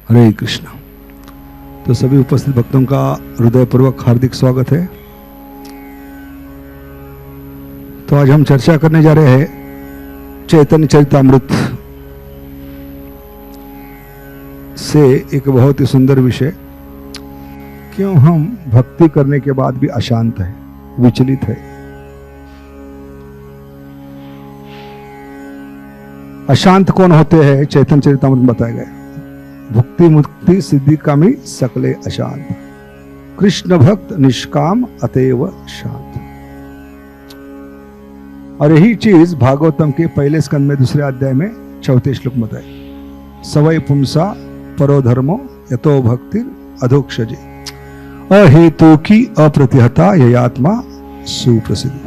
हरे कृष्ण। तो सभी उपस्थित भक्तों का हृदयपूर्वक हार्दिक स्वागत है। तो आज हम चर्चा करने जा रहे हैं चैतन्य चरितामृत से एक बहुत ही सुंदर विषय, क्यों हम भक्ति करने के बाद भी अशांत है, विचलित है। अशांत कौन होते हैं? चैतन्य चरितामृत में बताया गया, भुक्ति मुक्ति सिद्धि कामी सकले अशांत, कृष्ण भक्त निष्काम अतएव शांत। और यही चीज भागवतम के पहले स्कंद में दूसरे अध्याय में चौथे श्लोक में बताए, सवै पुंसा परो धर्मो यतो भक्ति अधोक्षजे, अहेतु की अप्रतिहता ययात्मा सुप्रसिद्ध।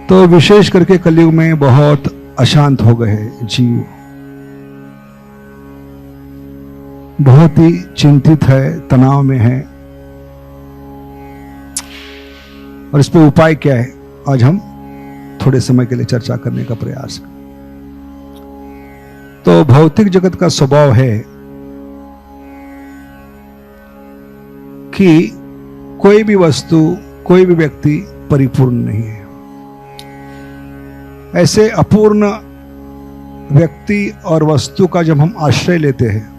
तो विशेष करके कलयुग में बहुत अशांत हो गए हैं जीव, बहुत ही चिंतित है, तनाव में है। और इस पे उपाय क्या है, आज हम थोड़े समय के लिए चर्चा करने का प्रयास करें। तो भौतिक जगत का स्वभाव है कि कोई भी वस्तु, कोई भी व्यक्ति परिपूर्ण नहीं है। ऐसे अपूर्ण व्यक्ति और वस्तु का जब हम आश्रय लेते हैं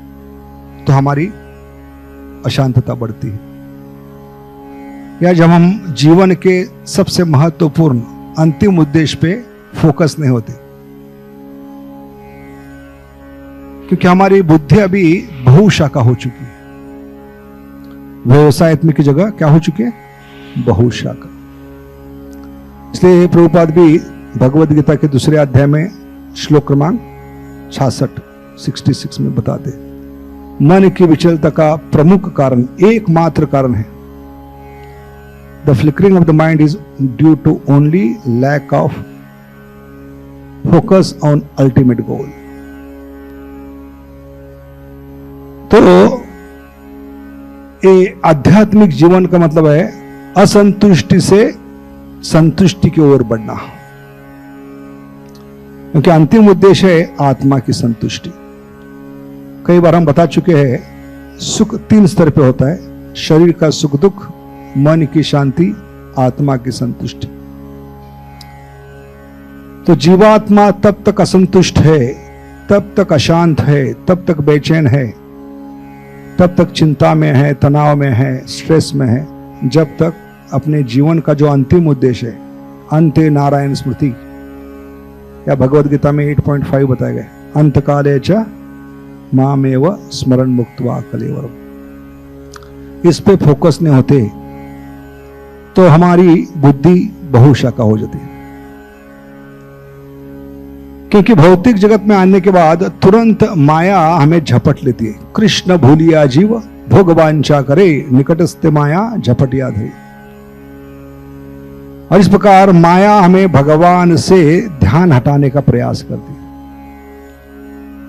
तो हमारी अशांतता बढ़ती है। या जब हम जीवन के सबसे महत्वपूर्ण अंतिम उद्देश्य पे फोकस नहीं होते, क्योंकि हमारी बुद्धि अभी बहुशाखा हो चुकी है। व्यवसायत्म की जगह क्या हो चुकी है? बहुशाखा। इसलिए प्रभुपाद भी भगवद गीता के दूसरे अध्याय में श्लोक क्रमांक 66 में बताते, मन की विचलता का प्रमुख कारण, एकमात्र कारण है, the flickering of the mind is due to only lack of focus on ultimate goal. तो ये आध्यात्मिक जीवन का मतलब है असंतुष्टि से संतुष्टि की ओर बढ़ना, क्योंकि अंतिम उद्देश्य है आत्मा की संतुष्टि। कई बार हम बता चुके हैं, सुख 3 स्तर पे होता है, शरीर का सुख दुख, मन की शांति, आत्मा की संतुष्टि। तो जीवात्मा तब तक असंतुष्ट है, तब तक अशांत है, तब तक बेचैन है, तब तक चिंता में है, तनाव में है, स्ट्रेस में है, जब तक अपने जीवन का जो अंतिम उद्देश्य है, अंते नारायण स्मृति, या भगवद गीता में 8.5 बताया गया, अंतकाले च मामेव स्मरण मुक्त्वा कलेवरम। इस पे फोकस नहीं होते तो हमारी बुद्धि बहुशाखा हो जाती है। क्योंकि भौतिक जगत में आने के बाद तुरंत माया हमें झपट लेती है। कृष्ण भूलिया जीव भोगवांछा करे, निकटस्थ माया झपटिया धरे। और इस प्रकार माया हमें भगवान से ध्यान हटाने का प्रयास करती है।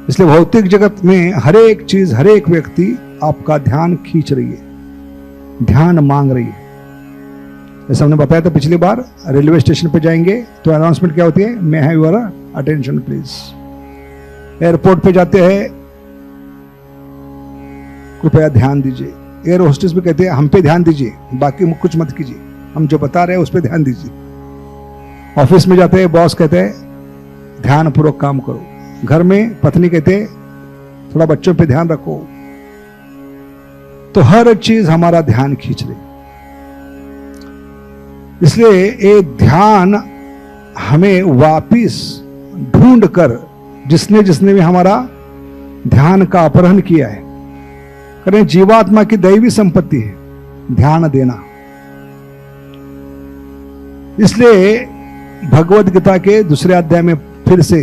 इसलिए भौतिक जगत में हर एक चीज, हर एक व्यक्ति आपका ध्यान खींच रही है, ध्यान मांग रही है। जैसे हमने बताया था पिछली बार, रेलवे स्टेशन पे जाएंगे तो अनाउंसमेंट क्या होती है? May have your attention please. Airport पे जाते हैं, कृपया ध्यान दीजिए। एयर होस्टेस भी कहते हैं हम पे ध्यान दीजिए, बाकी कुछ मत कीजिए, हम जो बता रहे हैं उस पर ध्यान दीजिए। ऑफिस में जाते हैं, बॉस कहते हैं ध्यान पूर्वक काम करो। घर में पत्नी कहते हैं थोड़ा बच्चों पे ध्यान रखो। तो हर चीज हमारा ध्यान खींच रही। इसलिए ये ध्यान हमें वापिस ढूंढ कर, जिसने जिसने भी हमारा ध्यान का अपहरण किया है, करें, जीवात्मा की दैवी संपत्ति है ध्यान देना। इसलिए भगवद गीता के दूसरे अध्याय में फिर से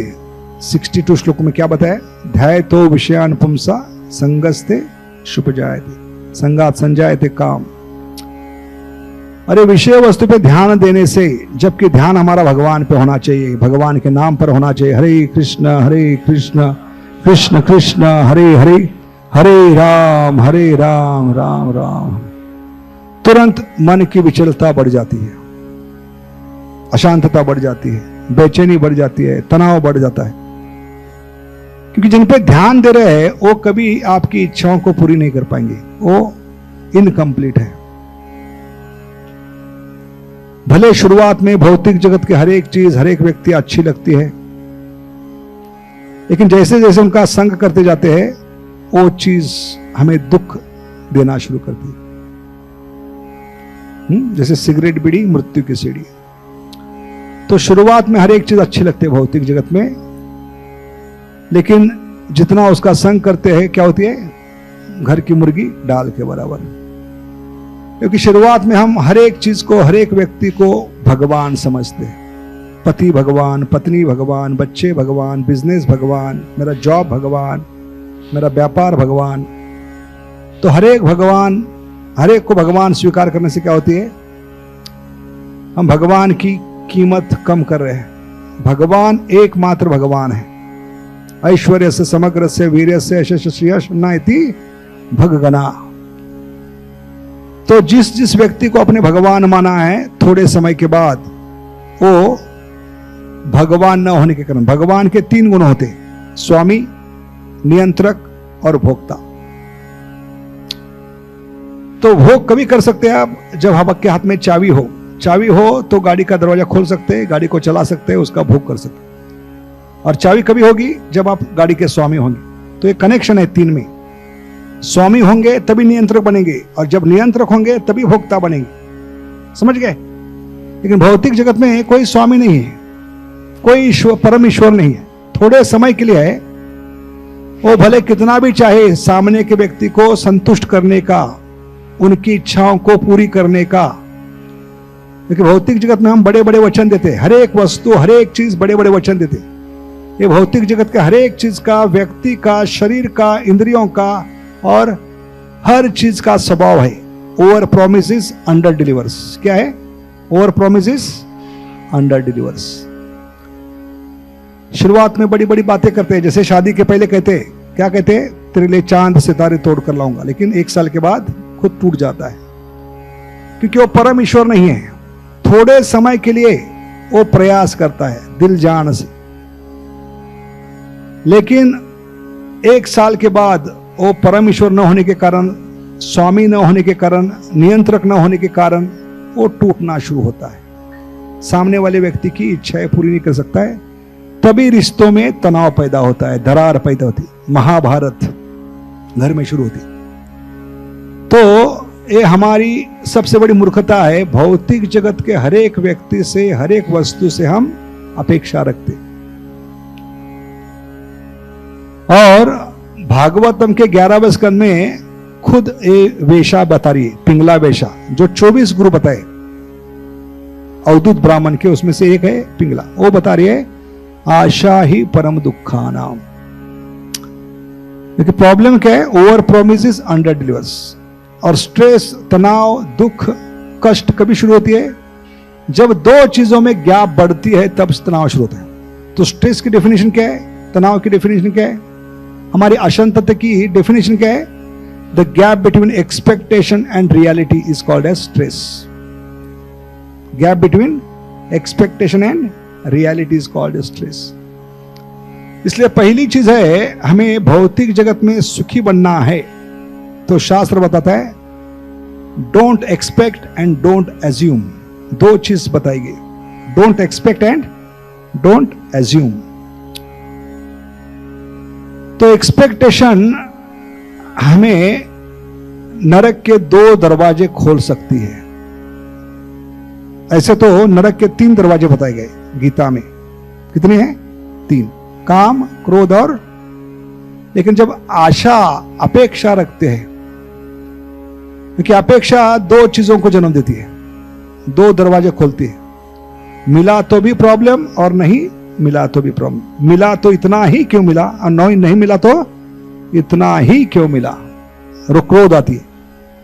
62 श्लोक में क्या बताया? ध्याय तो विषयान पुंसा संगस्ते शुभ जायते, संगात संजायते काम। अरे विषय वस्तु पे ध्यान देने से, जबकि ध्यान हमारा भगवान पे होना चाहिए, भगवान के नाम पर होना चाहिए। हरे कृष्ण कृष्ण कृष्ण हरे हरे, हरे राम राम राम। तुरंत मन की विचलता बढ़ जाती है, अशांतता बढ़ जाती है, बेचैनी बढ़ जाती है, तनाव बढ़ जाता है। क्योंकि जिन पे ध्यान दे रहे हैं वो कभी आपकी इच्छाओं को पूरी नहीं कर पाएंगे, वो इनकम्प्लीट है। भले शुरुआत में भौतिक जगत के हर एक चीज, हर एक व्यक्ति अच्छी लगती है, लेकिन जैसे जैसे उनका संग करते जाते हैं वो चीज हमें दुख देना शुरू करती है। जैसे सिगरेट, बीड़ी, मृत्यु की सीढ़ी। तो शुरुआत में हर एक चीज अच्छी लगती है भौतिक जगत में, लेकिन जितना उसका संग करते हैं क्या होती है? घर की मुर्गी डाल के बराबर। क्योंकि शुरुआत में हम हर एक चीज को, हर एक व्यक्ति को भगवान समझते हैं। पति भगवान, पत्नी भगवान, बच्चे भगवान, बिजनेस भगवान, मेरा जॉब भगवान, मेरा व्यापार भगवान। तो हर एक भगवान, हर एक को भगवान स्वीकार करने से क्या होती है? हम भगवान की कीमत कम कर रहे हैं। भगवान एकमात्र भगवान है। ऐश्वर्य से समग्र से वीर्य से यश श्रेयस नायति भगगना। तो जिस जिस व्यक्ति को अपने भगवान माना है, थोड़े समय के बाद वो भगवान न होने के कारण, भगवान के 3 गुण होते, स्वामी, नियंत्रक और भोक्ता। तो भोग कभी कर सकते हैं आप जब आपके हाथ में चाबी हो। चाबी हो तो गाड़ी का दरवाजा खोल सकते हैं, गाड़ी को चला सकते हैं, उसका भोग कर सकते हैं। और चाबी कभी होगी जब आप गाड़ी के स्वामी होंगे। तो एक कनेक्शन है 3 में। स्वामी होंगे तभी नियंत्रक बनेंगे, और जब नियंत्रक होंगे तभी भोक्ता बनेंगे। समझ गए? लेकिन भौतिक जगत में कोई स्वामी नहीं है, कोई ईश्वर, परम ईश्वर नहीं है। थोड़े समय के लिए है, वो भले कितना भी चाहे सामने के व्यक्ति को संतुष्ट करने का, उनकी इच्छाओं को पूरी करने का। लेकिन भौतिक जगत में हम बड़े बड़े वचन देते, हर एक वस्तु, हर एक चीज बड़े बड़े वचन देते। ये भौतिक जगत के हर एक चीज का, व्यक्ति का, शरीर का, इंद्रियों का और हर चीज का स्वभाव है ओवर प्रोमिसेस अंडर डिलीवर्स। क्या है? Over promises under delivers. शुरुआत में बड़ी बड़ी बातें करते हैं, जैसे शादी के पहले कहते, क्या कहते? तेरे लिए चांद सितारे तोड़ कर लाऊंगा, लेकिन 1 साल के बाद खुद टूट जाता है, क्योंकि वो परम ईश्वर नहीं है। थोड़े समय के लिए वो प्रयास करता है दिल जान से, लेकिन 1 साल के बाद वो परम ईश्वर न होने के कारण, स्वामी न होने के कारण, नियंत्रक न होने के कारण वो टूटना शुरू होता है। सामने वाले व्यक्ति की इच्छाएं पूरी नहीं कर सकता है, तभी रिश्तों में तनाव पैदा होता है, दरार पैदा होती, महाभारत घर में शुरू होती। तो ये हमारी सबसे बड़ी मूर्खता है। भौतिक जगत के हर एक व्यक्ति से, हर एक वस्तु से हम अपेक्षा रखते। और भागवतम के 11वें स्कंद में खुद एक वेशा बता रही है, पिंगला वेशा, जो 24 गुरु बताए अवधूत ब्राह्मण के, उसमें से एक है पिंगला। वो बता रही है आशा ही परम दुखा नाम। देखिए प्रॉब्लम क्या है? Over promises under delivers. और स्ट्रेस, तनाव, दुख, कष्ट कभी शुरू होती है? जब 2 चीजों में गैप बढ़ती है तब तनाव शुरू होता है। तो स्ट्रेस की डेफिनेशन क्या है? तनाव की डेफिनेशन क्या है? हमारी अशांतता की डेफिनेशन क्या है? The gap between expectation and reality is called as stress. Gap between expectation and reality is called as stress. इसलिए पहली चीज है, हमें भौतिक जगत में सुखी बनना है तो शास्त्र बताता है don't expect and don't assume. 2 चीज बताई गई, don't expect and don't assume. तो एक्सपेक्टेशन हमें नरक के 2 दरवाजे खोल सकती है। ऐसे तो नरक के 3 दरवाजे बताए गए गीता में। कितने हैं? 3, काम, क्रोध और। लेकिन जब आशा, अपेक्षा रखते हैं, क्योंकि अपेक्षा 2 चीजों को जन्म देती है, 2 दरवाजे खोलती है। मिला तो भी प्रॉब्लम और नहीं मिला तो भी प्रॉब्लम। मिला तो इतना ही क्यों मिला, और नहीं मिला तो इतना ही क्यों मिला, क्रोध आती है।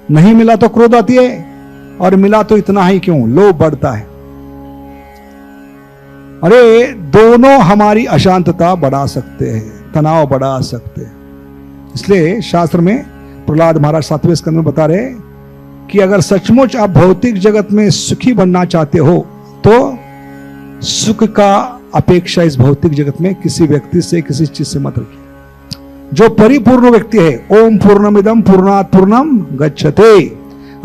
नहीं मिला तो क्रोध आती है, और मिला तो इतना ही क्यों, लोभ बढ़ता है। अरे दोनों हमारी अशांतता बढ़ा सकते हैं, तनाव बढ़ा सकते हैं। इसलिए शास्त्र में प्रहलाद महाराज 7वें स्कंद में बता रहे कि अगर सचमुच आप भौतिक जगत में सुखी बनना चाहते हो तो सुख का अपेक्षा इस भौतिक जगत में किसी व्यक्ति से, किसी चीज से मत रखिए। जो परिपूर्ण व्यक्ति है, ओम पूर्णमिदम पूर्णात् पूर्णम गच्छते,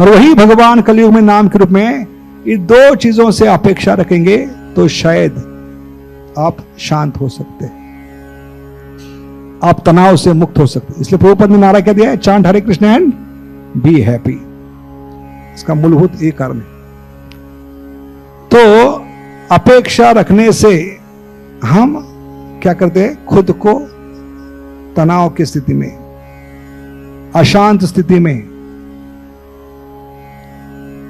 और वही भगवान कलयुग में नाम के रूप में इन दो चीजों से अपेक्षा रखेंगे तो शायद आप शांत हो सकते हैं, आप तनाव से मुक्त हो सकते हैं। इसलिए प्रभुपाद ने नारा क्या दिया है, chant Hare Krishna and be happy. इसका मूलभूत एक कारण है। तो अपेक्षा रखने से हम क्या करते हैं, खुद को तनाव की स्थिति में, अशांत स्थिति में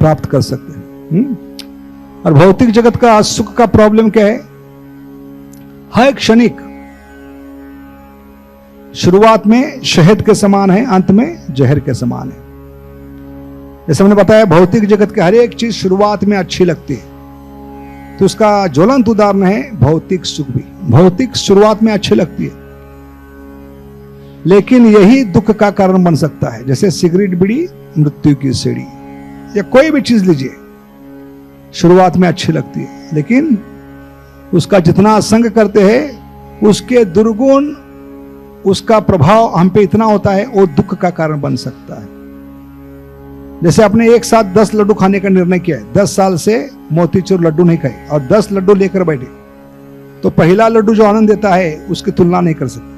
प्राप्त कर सकते हैं। और भौतिक जगत का सुख का प्रॉब्लम क्या है, हर क्षणिक, शुरुआत में शहद के समान है, अंत में जहर के समान है। जैसे हमने बताया, भौतिक जगत की हर एक चीज शुरुआत में अच्छी लगती है, तो उसका ज्वलंत उदाहरण है भौतिक सुख भी। भौतिक शुरुआत में अच्छी लगती है, लेकिन यही दुख का कारण बन सकता है। जैसे सिगरेट, बीड़ी, मृत्यु की सीढ़ी, या कोई भी चीज लीजिए, शुरुआत में अच्छी लगती है, लेकिन उसका जितना संग करते हैं उसके दुर्गुण, उसका प्रभाव हम पे इतना होता है, वो दुख का कारण बन सकता है। जैसे आपने एक साथ 10 लड्डू खाने का निर्णय किया है, 10 साल से मोतीचूर लड्डू नहीं खाए और 10 लड्डू लेकर बैठे, तो पहला लड्डू जो आनंद देता है उसकी तुलना नहीं कर सकते।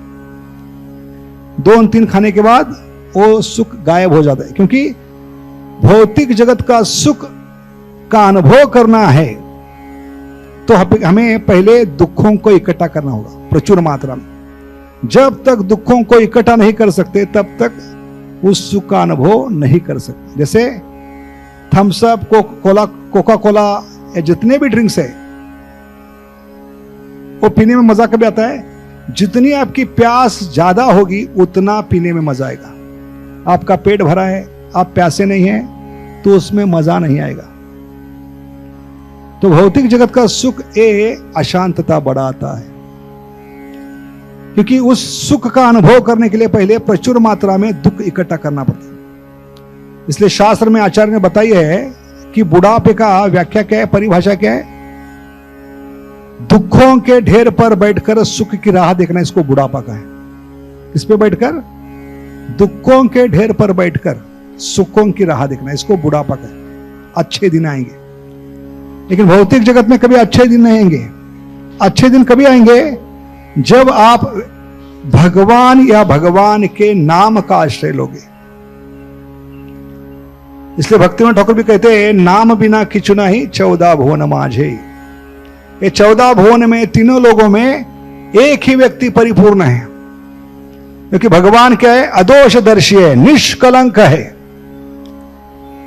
2-3 खाने के बाद वो सुख गायब हो जाता है, क्योंकि भौतिक जगत का सुख का अनुभव करना है तो हमें पहले दुखों को इकट्ठा करना होगा प्रचुर मात्रा में। जब तक दुखों को इकट्ठा नहीं कर सकते तब तक उस सुख का अनुभव नहीं कर सकते। जैसे थम्स अप, कोका कोला या जितने भी ड्रिंक्स है, वो पीने में मजा कभी आता है, जितनी आपकी प्यास ज्यादा होगी उतना पीने में मजा आएगा। आपका पेट भरा है, आप प्यासे नहीं हैं, तो उसमें मजा नहीं आएगा। तो भौतिक जगत का सुख अशांतता बढ़ाता है, क्योंकि उस सुख का अनुभव करने के लिए पहले प्रचुर मात्रा में दुख इकट्ठा करना पड़ता है। इसलिए शास्त्र में आचार्य ने बताई है कि बुढ़ापे का व्याख्या क्या है, परिभाषा क्या है, दुखों के ढेर पर बैठकर सुख की राह देखना, इसको बुढ़ापा का है। किस पे बैठकर, दुखों के ढेर पर बैठकर सुखों की राह देखना, इसको बुढ़ापा का है। अच्छे दिन आएंगे, लेकिन भौतिक जगत में कभी अच्छे दिन नहीं आएंगे। अच्छे दिन कभी आएंगे जब आप भगवान या भगवान के नाम का आश्रय लोगे। इसलिए भक्तिविनोद ठाकुर भी कहते हैं, नाम बिना किछु नहीं 14 भुवन माझे। ये 14 भुवन में, तीनों लोगों में एक ही व्यक्ति परिपूर्ण है, क्योंकि भगवान क्या है, अदोषदर्शी है, निष्कलंक है।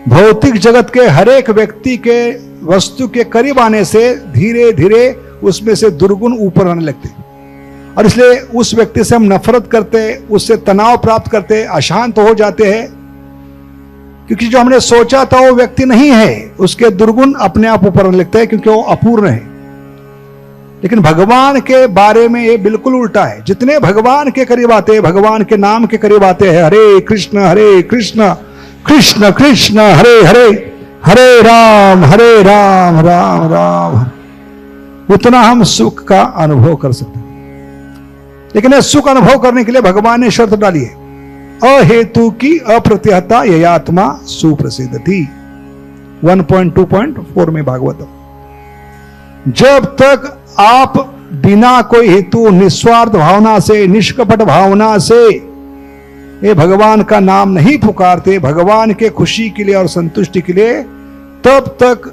भौतिक जगत के हर एक व्यक्ति के वस्तु के करीब आने से धीरे धीरे उसमें से दुर्गुण ऊपर आने लगते, और इसलिए उस व्यक्ति से हम नफरत करते, उससे तनाव प्राप्त करते, अशांत हो जाते हैं, क्योंकि जो हमने सोचा था वो व्यक्ति नहीं है, उसके दुर्गुण अपने आप ऊपर आने लगते हैं, क्योंकि वो अपूर्ण है। लेकिन भगवान के बारे में ये बिल्कुल उल्टा है। जितने भगवान के करीब आते हैं, भगवान के नाम के करीब आते हैं, हरे कृष्ण कृष्ण कृष्ण हरे हरे, हरे राम राम राम, उतना हम सुख का अनुभव कर सकते हैं। लेकिन यह सुख अनुभव करने के लिए भगवान ने शर्त डाली है, अहेतु की अप्रत्यहता ययात्मा सुप्रसिद्ध थी, 1.2.4 में भागवतम। जब तक आप बिना कोई हेतु, निस्वार्थ भावना से, निष्कपट भावना से ये भगवान का नाम नहीं पुकारते, भगवान के खुशी के लिए और संतुष्टि के लिए, तब तक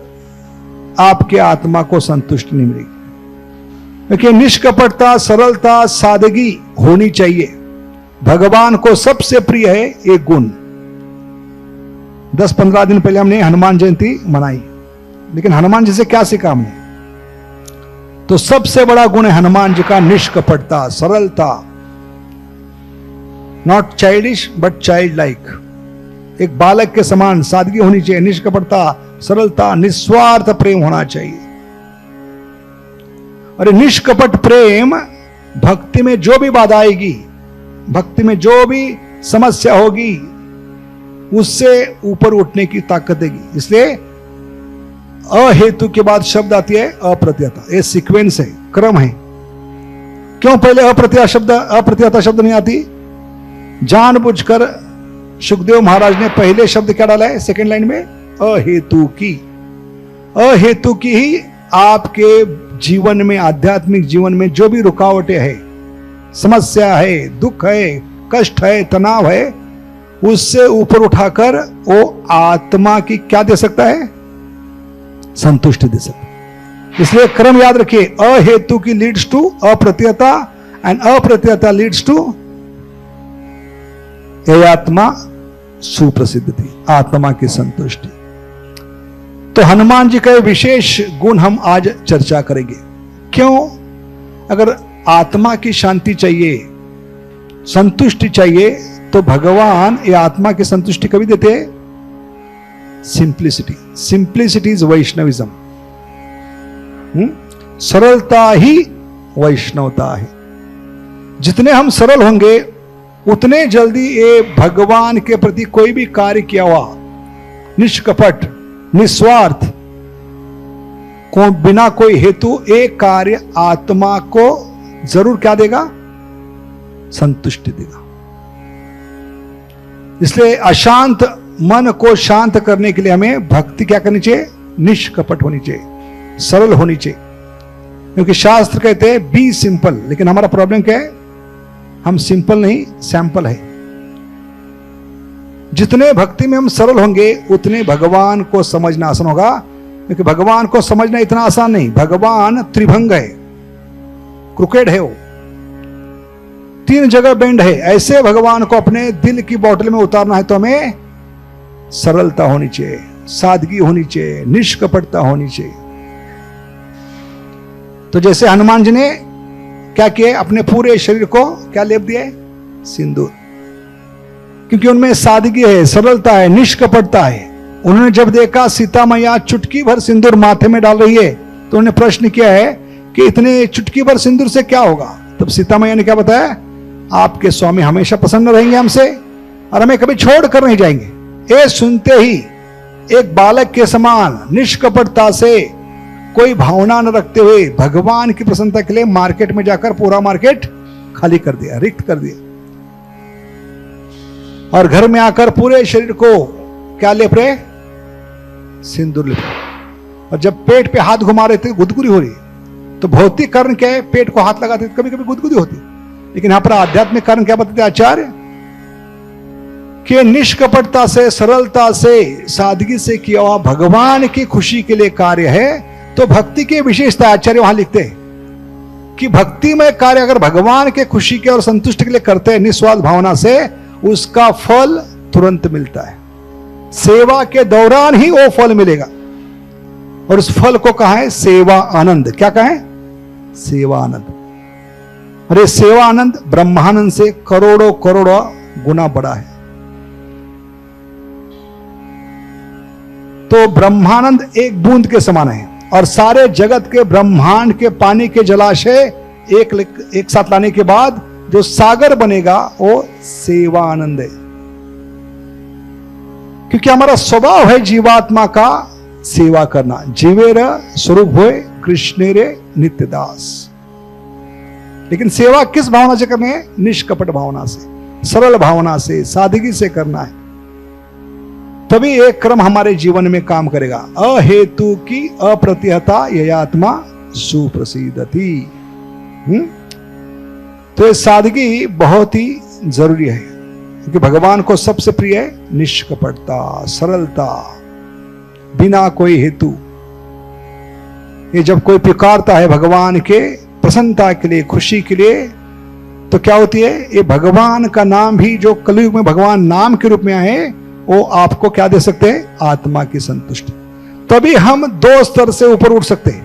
आपके आत्मा को संतुष्टि नहीं मिलेगी। क्योंकि निष्कपटता, सरलता, सादगी होनी चाहिए। भगवान को सबसे प्रिय है एक गुण। 10-15 दिन पहले हमने हनुमान जयंती मनाई, लेकिन हनुमान जी से क्या सीखा हमने? तो सबसे बड़ा गुण है हनुमान जी का निष्कपटता, सरलता, not childish but child like. एक बालक के समान सादगी होनी चाहिए, निष्कपटता, सरलता, निस्वार्थ प्रेम होना चाहिए। और निष्कपट प्रेम भक्ति में जो भी बाधा आएगी, भक्ति में जो भी समस्या होगी, उससे ऊपर उठने की ताकत देगी। इसलिए अहेतु के बाद शब्द आती है अप्रत्ययता। ये सीक्वेंस है, क्रम है। क्यों पहले अप्रत्ययता शब्द नहीं आती? जानबूझकर सुखदेव महाराज ने पहले शब्द क्या डाला है सेकंड लाइन में? अहेतु की। अहेतु की ही आपके जीवन में, आध्यात्मिक जीवन में जो भी रुकावटें है, समस्या है, दुख है, कष्ट है, तनाव है, उससे ऊपर उठाकर वो आत्मा की क्या दे सकता है? संतुष्टि दे सकता है। इसलिए क्रम याद रखिए, अहेतु की लीड्स टू अप्रत्ययता एंड अप्रत्ययता लीड्स टू आत्मा सुप्रसिद्ध थी, आत्मा की संतुष्टि। तो हनुमान जी का विशेष गुण हम आज चर्चा करेंगे। क्यों? अगर आत्मा की शांति चाहिए, संतुष्टि चाहिए, तो भगवान ये आत्मा की संतुष्टि कभी देते हैं? सिंप्लिसिटी। Simplicity is Vaishnavism. सरलता ही वैष्णवता है। जितने हम सरल होंगे उतने जल्दी ये भगवान के प्रति कोई भी कार्य किया हुआ निष्कपट, निस्वार्थ, को बिना कोई हेतु एक कार्य आत्मा को जरूर क्या देगा? संतुष्टि देगा। इसलिए अशांत मन को शांत करने के लिए हमें भक्ति क्या करनी चाहिए? निष्कपट होनी चाहिए, सरल होनी चाहिए। क्योंकि शास्त्र कहते हैं बी सिंपल, लेकिन हमारा प्रॉब्लम क्या है? हम सिंपल नहीं, सैंपल है। जितने भक्ति में हम सरल होंगे उतने भगवान को समझना आसान होगा। क्योंकि भगवान को समझना इतना आसान नहीं। भगवान त्रिभंग है, क्रुकेड है, वो 3 जगह बेंड है। ऐसे भगवान को अपने दिल की बोतल में उतारना है तो हमें सरलता होनी चाहिए, सादगी होनी चाहिए, निष्कपटता होनी चाहिए। तो जैसे हनुमान जी ने क्या किया? अपने पूरे शरीर को क्या लेप दिया है? सिंदूर। क्योंकि उनमें सादगी है, सरलता है, निष्कपटता है। उन्होंने जब देखा सीता मैया चुटकी भर सिंदूर माथे में डाल रही है तो उन्होंने प्रश्न किया है कि इतने चुटकी भर सिंदूर से क्या होगा? तब सीता मैया ने क्या बताया? आपके स्वामी हमेशा प्रसन्न रहेंगे हमसे और हमें कभी छोड़ कर नहीं जाएंगे। ये सुनते ही एक बालक के समान निष्कपटता से, कोई भावना न रखते हुए भगवान की प्रसन्नता के लिए मार्केट में जाकर पूरा मार्केट खाली कर दिया, रिक्त कर दिया। और घर में आकर पूरे शरीर को क्या लेप रहे? सिंदूर लेप रहे। और जब पेट पे हाथ घुमा रहे थे गुदगुदी हो रही। तो भौतिक कारण क्या है? पेट को हाथ लगाते कभी कभी गुदगुदी होती। लेकिन यहां पर आध्यात्मिक कारण क्या बताते आचार्य? कि निष्कपटता से, सरलता से, सादगी से किया हुआ भगवान की खुशी के लिए कार्य है। तो भक्ति की विशेषता आचार्य वहां लिखते हैं कि भक्ति में कार्य अगर भगवान के खुशी के और संतुष्टि के लिए करते हैं निस्वार्थ भावना से, उसका फल तुरंत मिलता है। सेवा के दौरान ही वो फल मिलेगा। और उस फल को कहा है सेवा आनंद। क्या कहा है? सेवा आनंद। अरे सेवा आनंद ब्रह्मानंद से करोड़ों करोड़ों गुना बड़ा है। तो ब्रह्मानंद एक बूंद के समान है और सारे जगत के ब्रह्मांड के पानी के जलाशय एक साथ लाने के बाद जो सागर बनेगा वो सेवा आनंद है। क्योंकि हमारा स्वभाव है जीवात्मा का सेवा करना। जीवेर स्वरूप होए कृष्णेरे नित्य दास। लेकिन सेवा किस भावना से करनी है? निष्कपट भावना से, सरल भावना से, सादगी से करना है। तभी एक क्रम हमारे जीवन में काम करेगा। अहेतु की अप्रत्ययता ययात्मा सुप्रसिद्धति। तो ये सादगी बहुत ही जरूरी है। क्योंकि भगवान को सबसे प्रिय है निष्कपटता, सरलता, बिना कोई हेतु। ये जब कोई पुकारता है भगवान के प्रसन्नता के लिए, खुशी के लिए, तो क्या होती है? ये भगवान का नाम भी जो कलयुग में भगवान नाम के रूप में आए, वो आपको क्या दे सकते हैं? आत्मा की संतुष्टि। तभी हम 2 स्तर से ऊपर उठ सकते हैं।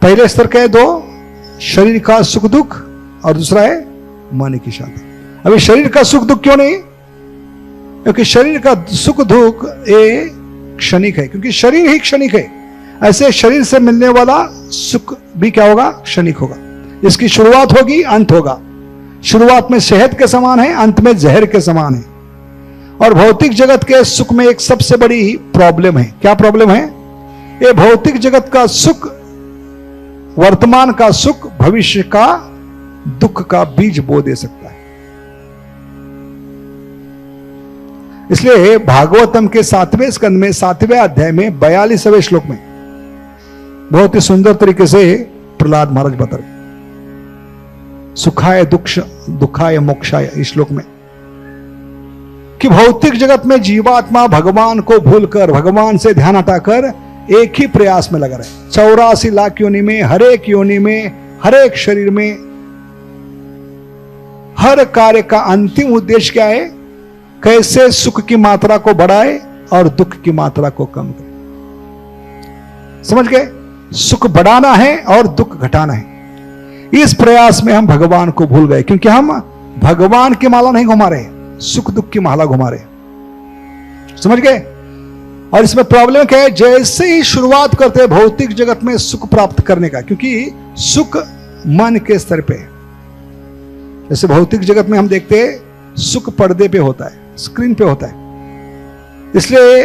पहले स्तर क्या है? 2, शरीर का सुख दुख, और दूसरा है मन की शांति। अभी शरीर का सुख दुख क्यों नहीं? क्योंकि शरीर का सुख दुख ये क्षणिक है। क्योंकि शरीर ही क्षणिक है, ऐसे शरीर से मिलने वाला सुख भी क्या होगा? क्षणिक होगा। इसकी शुरुआत होगी, अंत होगा। शुरुआत में शहद के समान है, अंत में जहर के समान है। और भौतिक जगत के सुख में एक सबसे बड़ी प्रॉब्लम है। क्या प्रॉब्लम है? ये भौतिक जगत का सुख, वर्तमान का सुख भविष्य का दुख का बीज बो दे सकता है। इसलिए भागवतम के 7वें स्कंद में 7वें अध्याय में 42वें श्लोक में बहुत ही सुंदर तरीके से प्रहलाद महाराज बता रहे, सुखाय दुखाय मोक्षाय, इस श्लोक में कि भौतिक जगत में जीवात्मा भगवान को भूलकर, भगवान से ध्यान हटाकर एक ही प्रयास में लगा रहे। 84 लाख योनि में, हर एक योनि में, हर एक शरीर में, हर कार्य का अंतिम उद्देश्य क्या है? कैसे सुख की मात्रा को बढ़ाए और दुख की मात्रा को कम करे। समझ गए? सुख बढ़ाना है और दुख घटाना है। इस प्रयास में हम भगवान को भूल गए, क्योंकि हम भगवान की माला नहीं घुमा रहे, सुख दुख की माला घुमा रहे। समझ गए? और इसमें प्रॉब्लम क्या है? जैसे ही शुरुआत करते हैं भौतिक जगत में सुख प्राप्त करने का, क्योंकि सुख मन के स्तर पे है। जैसे भौतिक जगत में हम देखते हैं सुख पर्दे पे होता है, स्क्रीन पे होता है। इसलिए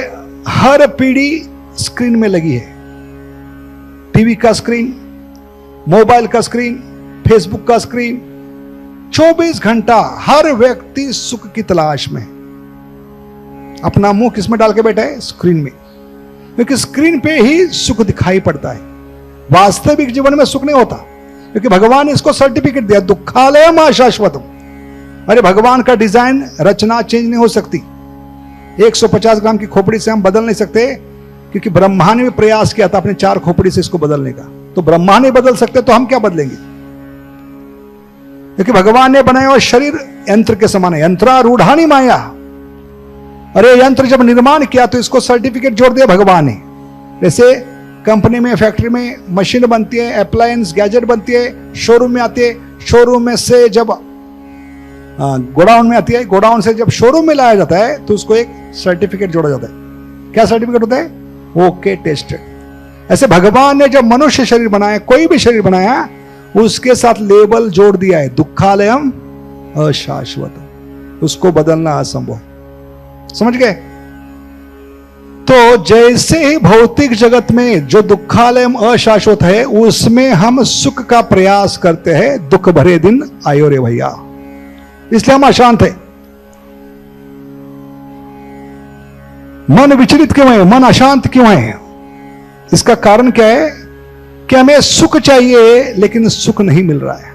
हर पीढ़ी स्क्रीन में लगी है। टीवी का स्क्रीन, मोबाइल का स्क्रीन, फेसबुक का स्क्रीन, 24 घंटा हर व्यक्ति सुख की तलाश में है। अपना मुंह किसमें डाल के बैठा है? स्क्रीन में, क्योंकि स्क्रीन पे ही सुख दिखाई पड़ता है। वास्तविक जीवन में सुख नहीं होता, क्योंकि भगवान ने इसको सर्टिफिकेट दिया, दुखालयम अशाश्वतम। अरे भगवान का डिजाइन, रचना चेंज नहीं हो सकती। 150 ग्राम की खोपड़ी से हम बदल नहीं सकते, क्योंकि ब्रह्मा ने भी प्रयास किया था अपने 4 खोपड़ी से इसको बदलने का। तो ब्रह्मा नहीं बदल सकते तो हम क्या बदलेंगे? क्योंकि भगवान ने बनाया हुआ शरीर यंत्र के समान है। यंत्रारूढ़ानी माया। अरे यंत्र जब निर्माण किया तो इसको सर्टिफिकेट जोड़ दिया भगवान ने। जैसे कंपनी में, फैक्ट्री में मशीन बनती है, अप्लायंस गैजेट बनती है, शोरूम में आती है, शोरूम में से जब गोडाउन में आती है, गोडाउन से जब शोरूम में लाया जाता है तो उसको एक सर्टिफिकेट जोड़ा जाता है। क्या सर्टिफिकेट होता है? Okay tested. ऐसे भगवान ने जब मनुष्य शरीर बनाया, कोई भी शरीर बनाया, उसके साथ लेबल जोड़ दिया है, दुखालयम अशाश्वतम। उसको बदलना असंभव। समझ गए? तो जैसे ही भौतिक जगत में जो दुखालयम अशाश्वत है, उसमें हम सुख का प्रयास करते हैं, दुख भरे दिन आयो रे भैया। इसलिए हम अशांत है। मन विचलित क्यों है? मन अशांत क्यों है? इसका कारण क्या है? कि हमें सुख चाहिए लेकिन सुख नहीं मिल रहा है,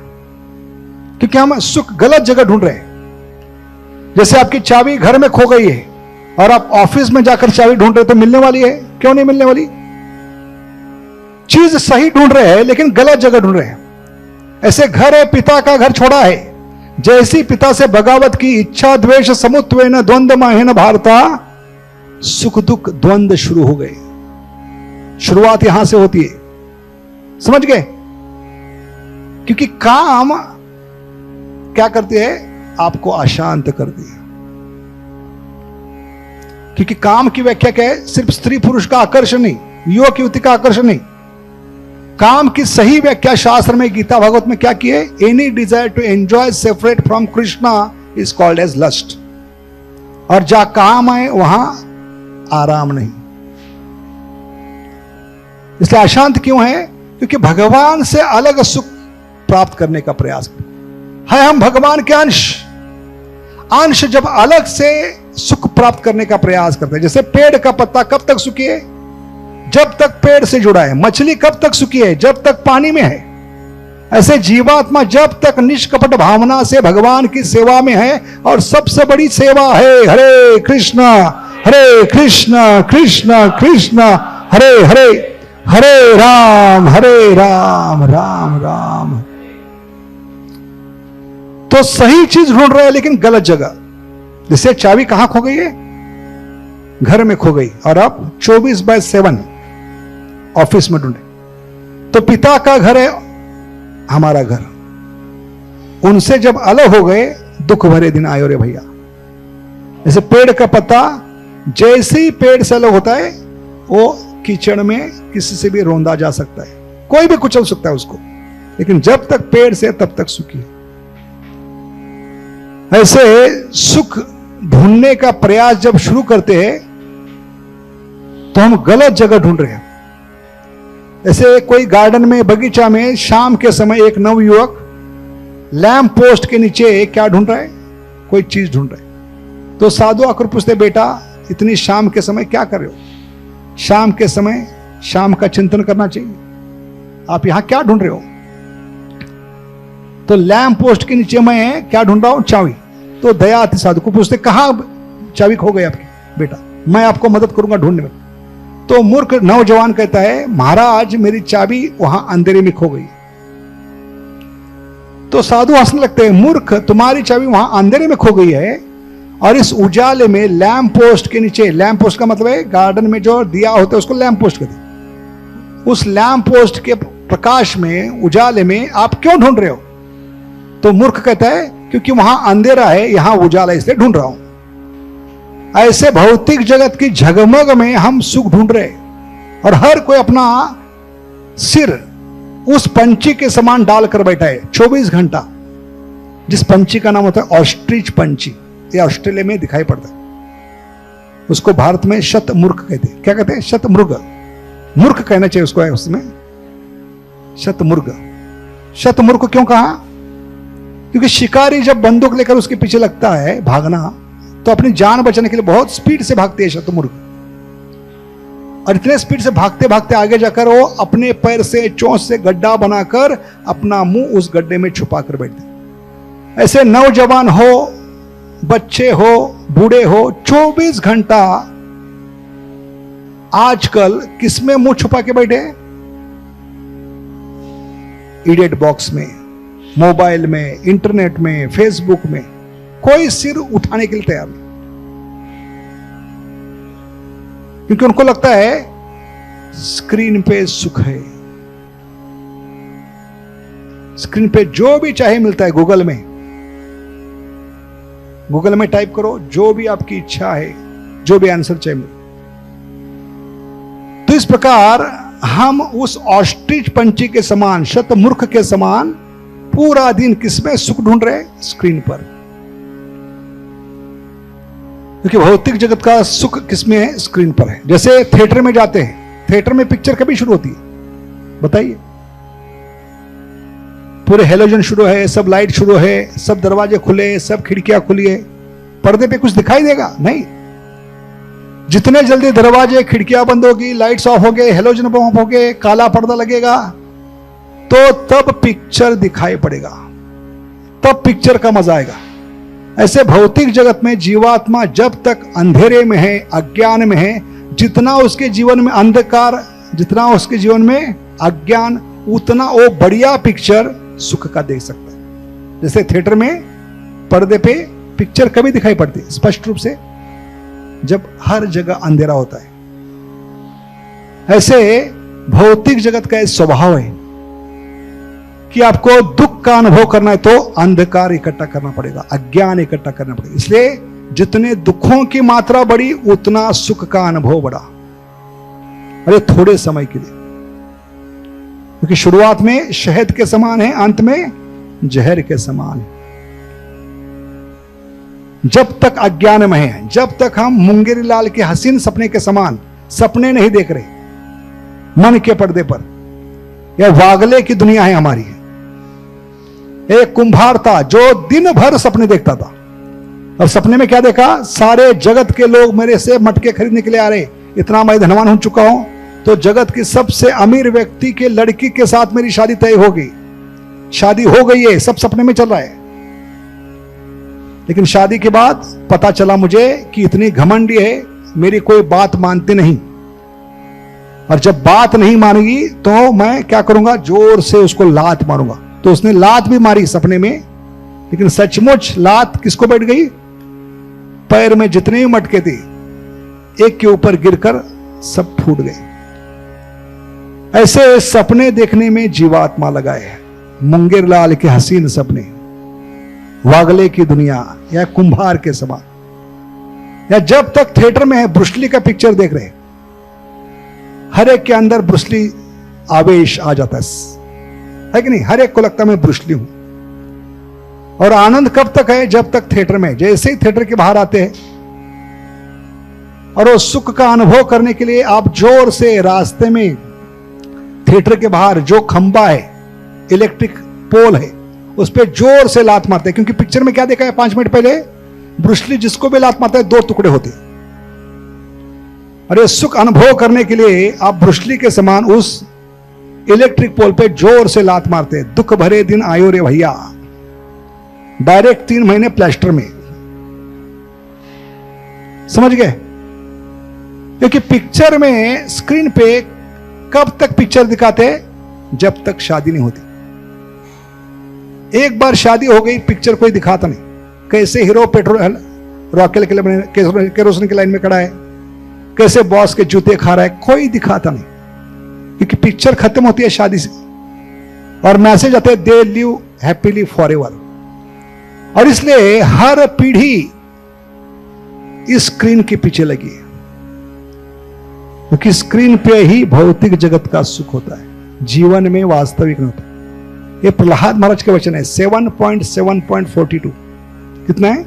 क्योंकि हम सुख गलत जगह ढूंढ रहे हैं। जैसे आपकी चाबी घर में खो गई है और आप ऑफिस में जाकर चाबी ढूंढ रहे, तो मिलने वाली है? क्यों नहीं मिलने वाली? चीज सही ढूंढ रहे हैं लेकिन गलत जगह ढूंढ रहे हैं। ऐसे घर है, पिता का घर छोड़ा है, जैसी पिता से बगावत की, इच्छा द्वेष समुत्वेन द्वंद्व माहेन भारता, सुख दुख द्वंद्व शुरू हो गए। शुरुआत यहां से होती है। समझ गए? क्योंकि काम क्या करती है? आपको अशांत कर दिया। क्योंकि काम की व्याख्या क्या है? सिर्फ स्त्री पुरुष का आकर्षण नहीं, युवक युवती का आकर्षण नहीं। काम की सही व्याख्या शास्त्र में, गीता भागवत में क्या की है? Any desire to enjoy separate from Krishna is called as lust. और जहां काम है वहां आराम नहीं। इसलिए अशांत क्यों है? क्योंकि भगवान से अलग सुख प्राप्त करने का प्रयास है। हम भगवान के अंश जब अलग से सुख प्राप्त करने का प्रयास करते हैं। जैसे पेड़ का पत्ता कब तक सूखी है? जब तक पेड़ से जुड़ा है। मछली कब तक सूखी है? जब तक पानी में है। ऐसे जीवात्मा जब तक निष्कपट भावना से भगवान की सेवा में है, और सबसे बड़ी सेवा है हरे कृष्णा कृष्णा कृष्णा हरे हरे, हरे राम राम राम। तो सही चीज ढूंढ रहे हैं लेकिन गलत जगह। जैसे चाबी कहां खो गई है? घर में खो गई, और अब 24/7 ऑफिस में ढूंढे। तो पिता का घर है हमारा घर, उनसे जब अलग हो गए, दुख भरे दिन आयो रे भैया। जैसे पेड़ का पत्ता जैसे ही पेड़ से अलग होता है, वो कीचड़ में किसी से भी रौंदा जा सकता है, कोई भी कुचल सकता है उसको, लेकिन जब तक पेड़ से तब तक सुखी है। ऐसे सुख ढूंढने का प्रयास जब शुरू करते हैं तो हम गलत जगह ढूंढ रहे हैं। ऐसे कोई गार्डन में, बगीचा में शाम के समय एक नवयुवक लैंप पोस्ट के नीचे क्या ढूंढ रहा है? कोई चीज ढूंढ रहा है। तो साधु आकर पूछते, बेटा इतनी शाम के समय क्या कर रहे हो? शाम के समय शाम का चिंतन करना चाहिए, आप यहां क्या ढूंढ रहे हो? तो लैंप पोस्ट के नीचे मैं क्या ढूंढ रहा हूं? चाबी। तो दया आती साधु को, पूछते कहां चाबी खो गई आपकी? बेटा मैं आपको मदद करूंगा ढूंढने में। तो मूर्ख नौजवान कहता है, महाराज मेरी चाबी वहां अंधेरे में खो गई। तो साधु हंसने लगते हैं, मूर्ख तुम्हारी चाबी वहां अंधेरे में खो गई है, और इस उजाले में लैंप पोस्ट के नीचे, लैंप पोस्ट का मतलब है गार्डन में जो दिया होता है उसको लैंप पोस्ट कहते हैं, उस लैंप पोस्ट के प्रकाश में, उजाले में आप क्यों ढूंढ रहे हो? तो मूर्ख कहता है, क्योंकि वहां अंधेरा है, यहां उजाला, इसलिए ढूंढ रहा हूं। ऐसे भौतिक जगत की झगमग में हम सुख ढूंढ रहे, और हर कोई अपना सिर उस पंछी के समान डालकर बैठा है 24 घंटा, जिस पंछी का नाम होता है ऑस्ट्रिच पंछी। ये ऑस्ट्रेलिया में दिखाई पड़ता है, उसको भारत में शतमूर्ख कहते हैं। क्या कहते हैं? शतमृग। मूर्ख कहना चाहिए उसको, है उसमें शतमृग। शतमूर्ख क्यों कहा? क्योंकि शिकारी जब बंदूक लेकर उसके पीछे लगता है भागना, तो अपनी जान बचाने के लिए बहुत स्पीड से भागते हैं शतमूर्ख, और इतने स्पीड से भागते भागते आगे जाकर वो अपने पैर से, चोंच से गड्ढा बनाकर अपना मुंह उस गड्ढे में छुपा कर बैठते। ऐसे नौजवान हो, बच्चे हो, बूढ़े हो, 24 घंटा आजकल किसमें मुंह छुपा के बैठे? इडियट बॉक्स में, मोबाइल में, इंटरनेट में, फेसबुक में। कोई सिर उठाने के लिए तैयार नहीं, क्योंकि उनको लगता है स्क्रीन पे सुख है। स्क्रीन पे जो भी चाहे मिलता है। गूगल में टाइप करो जो भी आपकी इच्छा है, जो भी आंसर चाहिए। तो इस प्रकार हम उस ऑस्ट्रिच पंछी के समान, शतमूर्ख के समान पूरा दिन किसमें सुख ढूंढ रहे? स्क्रीन पर। क्योंकि भौतिक जगत का सुख किसमें है? स्क्रीन पर है। जैसे थिएटर में जाते हैं, थिएटर में पिक्चर कभी शुरू होती है बताइए? पूरे हेलोजन शुरू है, सब लाइट शुरू है, सब दरवाजे खुले, सब खिड़कियां खुली है, पर्दे पे कुछ दिखाई देगा? नहीं। जितने जल्दी दरवाजे खिड़कियां बंद होगी, लाइट्स ऑफ हो गए, हेलोजन ऑफ हो गए, काला पर्दा लगेगा, तो तब पिक्चर दिखाई पड़ेगा, तब पिक्चर का मजा आएगा। ऐसे भौतिक जगत में जीवात्मा जब तक अंधेरे में है, अज्ञान में है, जितना उसके जीवन में अंधकार, जितना उसके जीवन में अज्ञान, उतना वो बढ़िया पिक्चर सुख का देख सकता है। जैसे थिएटर में पर्दे पे पिक्चर कभी दिखाई पड़ती है स्पष्ट रूप से? जब हर जगह अंधेरा होता है। ऐसे भौतिक जगत का स्वभाव है कि आपको दुख का अनुभव करना है तो अंधकार इकट्ठा करना पड़ेगा, अज्ञान इकट्ठा करना पड़ेगा। इसलिए जितने दुखों की मात्रा बढ़ी उतना सुख का अनुभव बढ़ा, अरे थोड़े समय के लिए। क्योंकि शुरुआत में शहद के समान है, अंत में जहर के समान है। जब तक अज्ञान में है, जब तक हम मुंगेरी लाल के हसीन सपने के समान सपने नहीं देख रहे मन के पर्दे पर, यह वागले की दुनिया है हमारी। एक कुंभार था जो दिन भर सपने देखता था, और सपने में क्या देखा? सारे जगत के लोग मेरे से मटके खरीदने के लिए आ रहे, इतना मैं धनवान हो चुका हूं, तो जगत की सबसे अमीर व्यक्ति के लड़की के साथ मेरी शादी तय होगी। शादी हो गई है, सब सपने में चल रहा है। लेकिन शादी के बाद पता चला मुझे कि इतनी घमंडी है, मेरी कोई बात मानती नहीं, और जब बात नहीं मानेगी तो मैं क्या करूंगा? जोर से उसको लात मारूंगा। तो उसने लात भी मारी सपने में, लेकिन सचमुच लात किसको बैठ गई? पैर में जितने भी मटके थे एक के ऊपर गिरकर सब फूट गए। ऐसे सपने देखने में जीवात्मा लगाए है, मुंगेर लाल के हसीन सपने, वागले की दुनिया या कुंभार के समान। या जब तक थिएटर में है ब्रूस ली का पिक्चर देख रहे, हर एक के अंदर ब्रूस ली आवेश आ जाता है कि नहीं? हर एक को लगता है मैं ब्रूस ली हूं। और आनंद कब तक है? जब तक थिएटर में। जैसे ही थिएटर के बाहर आते हैं और वो सुख का अनुभव करने के लिए आप जोर से रास्ते में, थिएटर के बाहर जो खंबा है, इलेक्ट्रिक पोल है, उस पर जोर से लात मारते हैं। क्योंकि पिक्चर में क्या देखा है 5 मिनट पहले? ब्रूस ली जिसको भी लात मारता है 2 टुकड़े होते। अरे सुख अनुभव करने के लिए आप ब्रूस ली के समान उस इलेक्ट्रिक पोल पे जोर से लात मारते हैं। दुख भरे दिन आयो रे भैया, डायरेक्ट 3 महीने प्लास्टर में। समझ गए? क्योंकि पिक्चर में स्क्रीन पे कब तक पिक्चर दिखाते हैं? जब तक शादी नहीं होती। एक बार शादी हो गई पिक्चर कोई दिखाता नहीं। कैसे हीरो पेट्रोल रॉकेल के लिए केरोसिन की लाइन में खड़ा है, कैसे बॉस के जूते खा रहा है, कोई दिखाता नहीं। क्योंकि पिक्चर खत्म होती है शादी से और मैसेज आते हैं दे लिव हैप्पीली फॉरएवर। और इसलिए हर पीढ़ी इस स्क्रीन के पीछे लगी है, क्योंकि स्क्रीन पे ही भौतिक जगत का सुख होता है, जीवन में वास्तविक नहीं होता। ये प्रहलाद महाराज के वचन है 7.7.42। कितना है?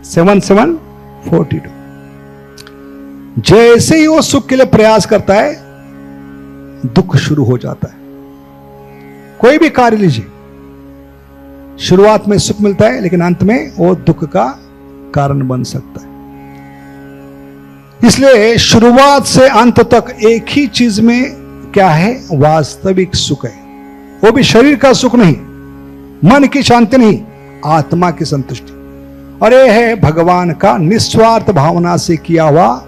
7.7.42। जैसे ही वो सुख के लिए प्रयास करता है दुख शुरू हो जाता है। कोई भी कार्य लीजिए, शुरुआत में सुख मिलता है लेकिन अंत में वो दुख का कारण बन सकता है। इसलिए शुरुआत से अंत तक एक ही चीज में क्या है? वास्तविक सुख है। वो भी शरीर का सुख नहीं, मन की शांति नहीं, आत्मा की संतुष्टि। और यह है भगवान का निस्वार्थ भावना से किया हुआ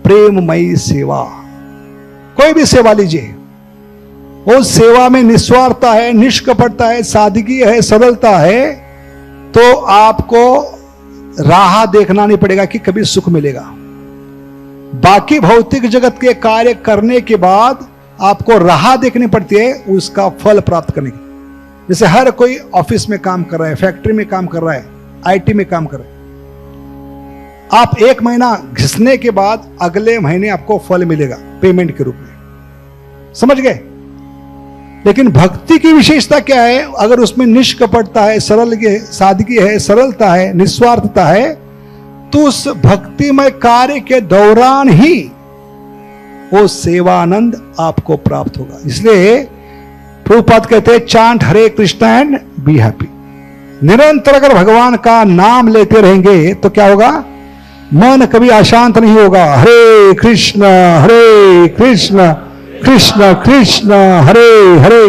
प्रेममयी सेवा। कोई भी सेवा लीजिए, उस सेवा में निस्वार्थता है, निष्कपटता है, सादगी है, सरलता है, तो आपको राह देखना नहीं पड़ेगा कि कभी सुख मिलेगा। बाकी भौतिक जगत के कार्य करने के बाद आपको राह देखनी पड़ती है उसका फल प्राप्त करने की। जैसे हर कोई ऑफिस में काम कर रहा है, फैक्ट्री में काम कर रहा है, आईटी में काम कर रहा है। आप 1 महीना घिसने के बाद अगले महीने आपको फल मिलेगा पेमेंट के रूप में। समझ गए? लेकिन भक्ति की विशेषता क्या है? अगर उसमें निष्कपटता है, सादगी है, सरलता है, निस्वार्थता है, तो उस भक्तिमय कार्य के दौरान ही वो सेवानंद आपको प्राप्त होगा। इसलिए प्रभुपाद कहते हैं chant Hare Krishna and be happy. निरंतर अगर भगवान का नाम लेते रहेंगे तो क्या होगा? मन कभी अशांत नहीं होगा। हरे कृष्ण कृष्ण कृष्ण हरे हरे,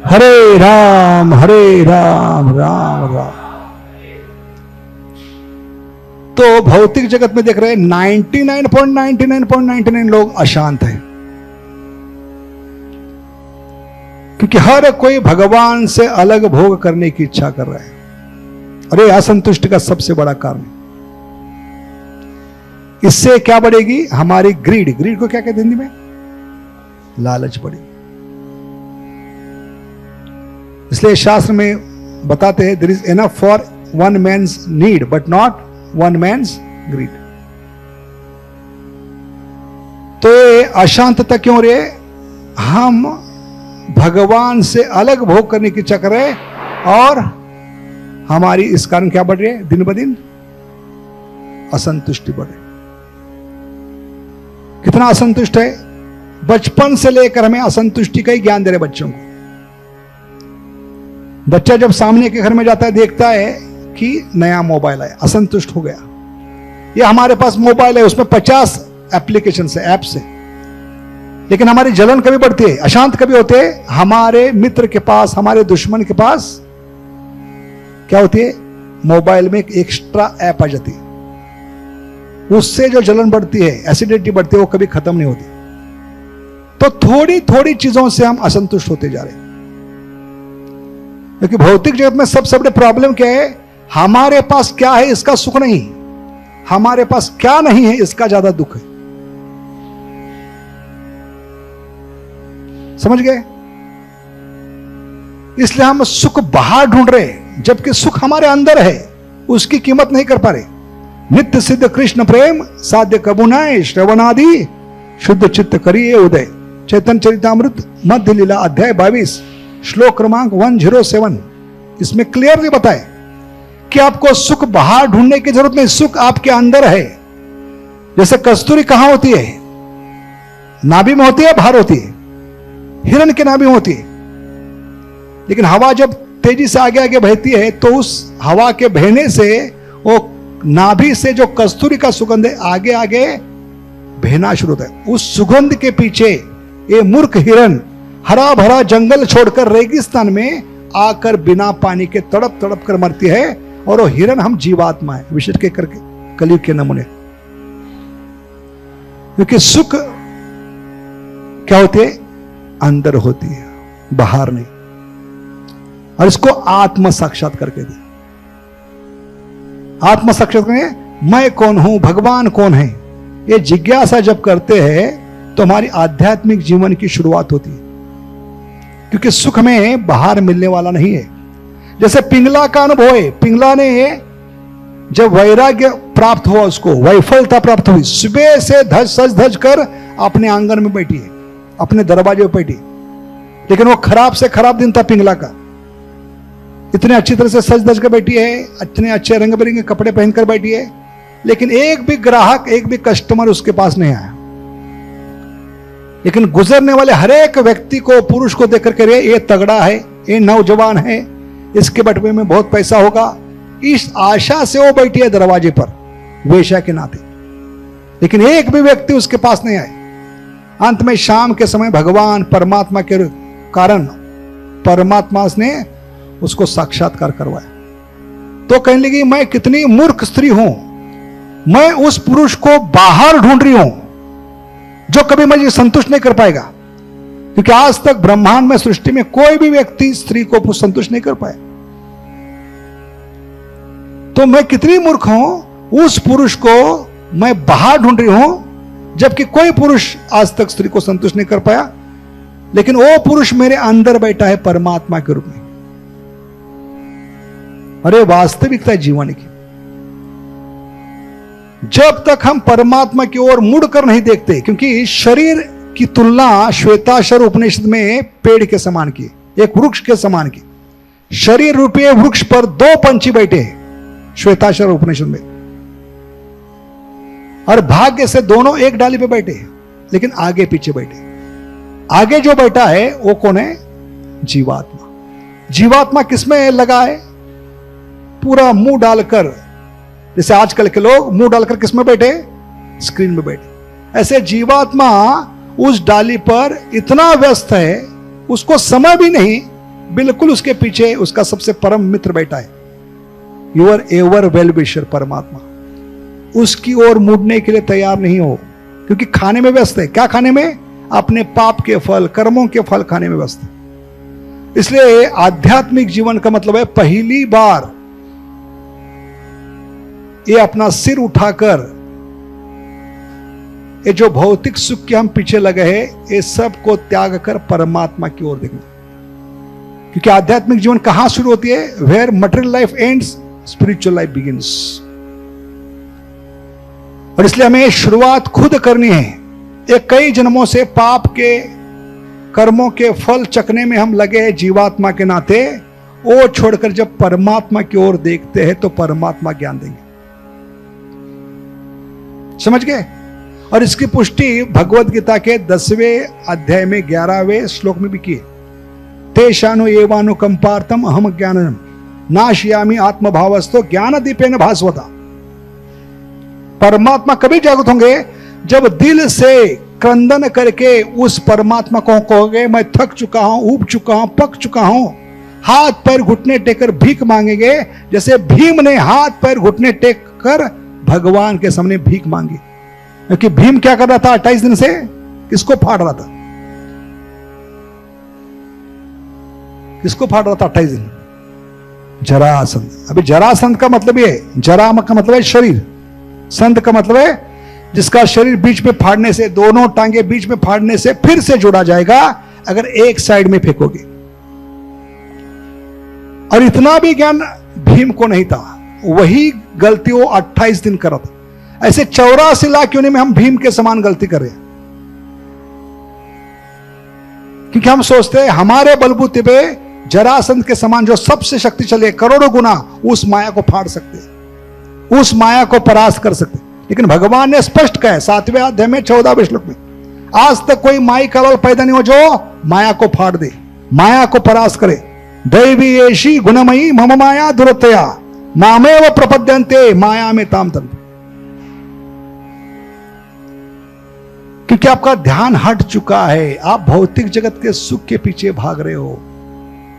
हरे राम राम राम। तो भौतिक जगत में देख रहे हैं 99.99.99 लोग अशांत हैं, क्योंकि हर कोई भगवान से अलग भोग करने की इच्छा कर रहा है। अरे असंतुष्टि का सबसे बड़ा कारण, इससे क्या बढ़ेगी? हमारी ग्रीड। ग्रीड को क्या कहते हैं हिंदी में? लालच बढ़ेगी। इसलिए शास्त्र में बताते हैं there is enough for one man's need but not one man's greed. तो ये अशांतता क्यों रे? हम भगवान से अलग भोग करने की इच्छा कर रहे हैं और हमारी इस कारण क्या बढ़ रही है? दिन ब दिन असंतुष्टि बढ़ रही। कितना असंतुष्ट है? बचपन से लेकर हमें असंतुष्टि का ही ज्ञान दे रहे बच्चों को। बच्चा जब सामने के घर में जाता है देखता है कि नया मोबाइल आया, असंतुष्ट हो गया। ये हमारे पास मोबाइल है, उसमें 50 एप्लीकेशन है, ऐप्स है, लेकिन हमारी जलन कभी बढ़ती है, अशांत कभी होते हैं हमारे मित्र के पास, हमारे दुश्मन के पास क्या होती है? मोबाइल में एक एक्स्ट्रा ऐप आ जाती है, उससे जो जलन बढ़ती है, एसिडिटी बढ़ती है, वो कभी खत्म नहीं होती। तो थोड़ी थोड़ी चीजों से हम असंतुष्ट होते जा रहे हैं, क्योंकि भौतिक जगत में सबसे बड़ी प्रॉब्लम क्या है? हमारे पास क्या है इसका सुख नहीं, हमारे पास क्या नहीं है इसका ज्यादा दुख है। समझ गए? इसलिए हम सुख बाहर ढूंढ रहे हैं, जबकि सुख हमारे अंदर है, उसकी कीमत नहीं कर पा रहे। नित्य सिद्ध कृष्ण प्रेम साध्य कबुनाए, श्रवणादि शुद्ध चित्त करिए उदय। चैतन्य चरितामृत मध्य लीला अध्याय 22 श्लोक क्रमांक 107। इसमें क्लियरली बताए कि आपको सुख बाहर ढूंढने की जरूरत नहीं, सुख आपके अंदर है। जैसे कस्तूरी कहां होती है? नाभि में होती है, बाहर होती है? हिरण के नाभि में होती है। लेकिन हवा जब तेजी से आगे आगे बहती है तो उस हवा के बहने से वो नाभि से जो कस्तूरी का सुगंध है आगे आगे बहना शुरू होता है। उस सुगंध के पीछे ये मूर्ख हिरन हरा भरा जंगल छोड़कर रेगिस्तान में आकर बिना पानी के तड़प तड़प कर मरती है। और वो हिरन हम जीवात्मा है, विशेष के करके कलयुग के नमूने। क्योंकि सुख क्या होती है? अंदर होती है, बाहर नहीं। और इसको आत्म साक्षात्कार कहते हैं। आत्म साक्षात्कार मैं कौन हूं, भगवान कौन है, ये जिज्ञासा जब करते हैं तो हमारी आध्यात्मिक जीवन की शुरुआत होती है। क्योंकि सुख में बाहर मिलने वाला नहीं है। जैसे पिंगला का अनुभव है, पिंगला ने जब वैराग्य प्राप्त हुआ, उसको वैफलता प्राप्त हुई, सुबह से सज धज कर अपने आंगन में बैठी है, अपने दरवाजे में बैठी। लेकिन वो खराब से खराब दिन था पिंगला का। इतने अच्छी तरह से सज धज कर बैठी है, इतने अच्छे रंग बिरंगे कपड़े पहनकर बैठी है, लेकिन एक भी ग्राहक, एक भी कस्टमर उसके पास नहीं आया। लेकिन गुजरने वाले हर एक व्यक्ति को, पुरुष को देख करके ये तगड़ा है, ये नौजवान है, इसके बटवे में बहुत पैसा होगा, इस आशा से वो बैठी है दरवाजे पर वेश्या के नाते। लेकिन एक भी व्यक्ति उसके पास नहीं आए। अंत में शाम के समय भगवान परमात्मा के कारण परमात्मा ने उसको साक्षात्कार करवाया। तो कहने लगी मैं कितनी मूर्ख स्त्री हूं, मैं उस पुरुष को बाहर ढूंढ रही हूं जो कभी मुझे संतुष्ट नहीं कर पाएगा। क्योंकि आज तक ब्रह्मांड में, सृष्टि में कोई भी व्यक्ति स्त्री को संतुष्ट नहीं कर पाया। तो मैं कितनी मूर्ख हूं, उस पुरुष को मैं बाहर ढूंढ रही हूं, जबकि कोई पुरुष आज तक स्त्री को संतुष्ट नहीं कर पाया। लेकिन वो पुरुष मेरे अंदर बैठा है परमात्मा के रूप में। अरे वास्तविकता है जीवन की। जब तक हम परमात्मा की ओर मुड़कर नहीं देखते, क्योंकि शरीर की तुलना श्वेताश्वर उपनिषद में पेड़ के समान की, एक वृक्ष के समान की। शरीर रूपी वृक्ष पर दो पंछी बैठे हैं श्वेताश्वर उपनिषद में, और भाग्य से दोनों एक डाली पे बैठे हैं, लेकिन आगे पीछे बैठे। आगे जो बैठा है वो कौन है? जीवात्मा। जीवात्मा किसमें लगा है? पूरा मुंह डालकर, जैसे आजकल के लोग मुंह डालकर किसमें बैठे? स्क्रीन में बैठे। ऐसे जीवात्मा उस डाली पर इतना व्यस्त है, उसको समय भी नहीं, बिल्कुल उसके पीछे उसका सबसे परम मित्र बैठा है, योर एवर वेल विशर परमात्मा। उसकी ओर मुड़ने के लिए तैयार नहीं हो, क्योंकि खाने में व्यस्त है। क्या खाने में? अपने पाप के फल, कर्मों के फल खाने में व्यस्त है। इसलिए आध्यात्मिक जीवन का मतलब है पहली बार ये अपना सिर उठाकर, ये जो भौतिक सुख के हम पीछे लगे हैं, ये सब को त्याग कर परमात्मा की ओर देखना। क्योंकि आध्यात्मिक जीवन कहां शुरू होती है? Where material life ends, spiritual life begins. और इसलिए हमें शुरुआत खुद करनी है। ये कई जन्मों से पाप के कर्मों के फल चखने में हम लगे हैं जीवात्मा के नाते। वो छोड़कर जब परमात्मा की ओर देखते हैं तो परमात्मा ज्ञान देंगे। समझ गए? और इसकी पुष्टि भगवद गीता के 10वें अध्याय में 11वें श्लोक में भी की। तेषानु एवानु कंपार्थम अहम ज्ञानम नाशयामि आत्मभावस्तो ज्ञान दीपेन भास्वता। परमात्मा कभी जागृत होंगे जब दिल से क्रंदन करके उस परमात्मा को कहोगे मैं थक चुका हूं, ऊब चुका हूं, पक चुका हूं। हाथ पैर घुटने टेक कर भीख मांगेंगे, जैसे भीम ने हाथ पैर घुटने टेक कर भगवान के सामने भीख मांगी। क्योंकि भीम क्या कर रहा था? 28 दिन से किसको फाड़ रहा था? किसको फाड़ रहा था 28 दिन? जरासंध। अभी जरासंध का मतलब ये, जरा का मतलब है शरीर, संध का मतलब है जिसका शरीर बीच में फाड़ने से, दोनों टांगे बीच में फाड़ने से फिर से जोड़ा जाएगा अगर एक साइड में फेंकोगे। और इतना भी ज्ञान भीम को नहीं था, वही गलती वो 28 दिन कर रहा था। ऐसे 84 लाख योनि में हम भीम के समान गलती कर रहे हैं। क्योंकि हम सोचते हैं हमारे बलबूते पे जरासंध के समान जो सबसे शक्तिशाली है, करोड़ों गुना उस माया को फाड़ सकते हैं, उस माया को परास्त कर सकते हैं। लेकिन भगवान ने स्पष्ट कहा है 7वें अध्याय में 14वें श्लोक में, आज तक कोई माई का बल पैदा नहीं हो जो माया को फाड़ दे, माया को परास्त करे। दैवी ऐशी गुणमयी मम माया दुरतया मामेव प्रपद्यन्ते माया में ताम तंत्र। क्योंकि आपका ध्यान हट चुका है, आप भौतिक जगत के सुख के पीछे भाग रहे हो,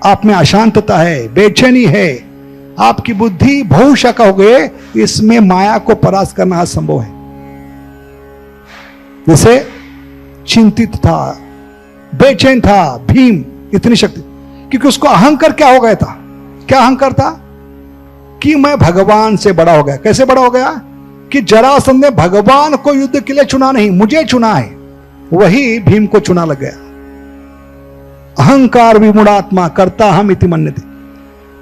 आप में अशांतता है, बेचैनी है, आपकी बुद्धि बहुशका हो गए, इसमें माया को परास्त करना असंभव है। जैसे चिंतित था, बेचैन था भीम, इतनी शक्ति, क्योंकि उसको अहंकार क्या हो गया था? क्या अहंकार था? कि मैं भगवान से बड़ा हो गया। कैसे बड़ा हो गया? कि जरासंध ने भगवान को युद्ध के लिए चुना नहीं, मुझे चुना है, वही भीम को चुना लग गया। अहंकार विमूढ़ात्मा कर्ता हम इति मन्यते।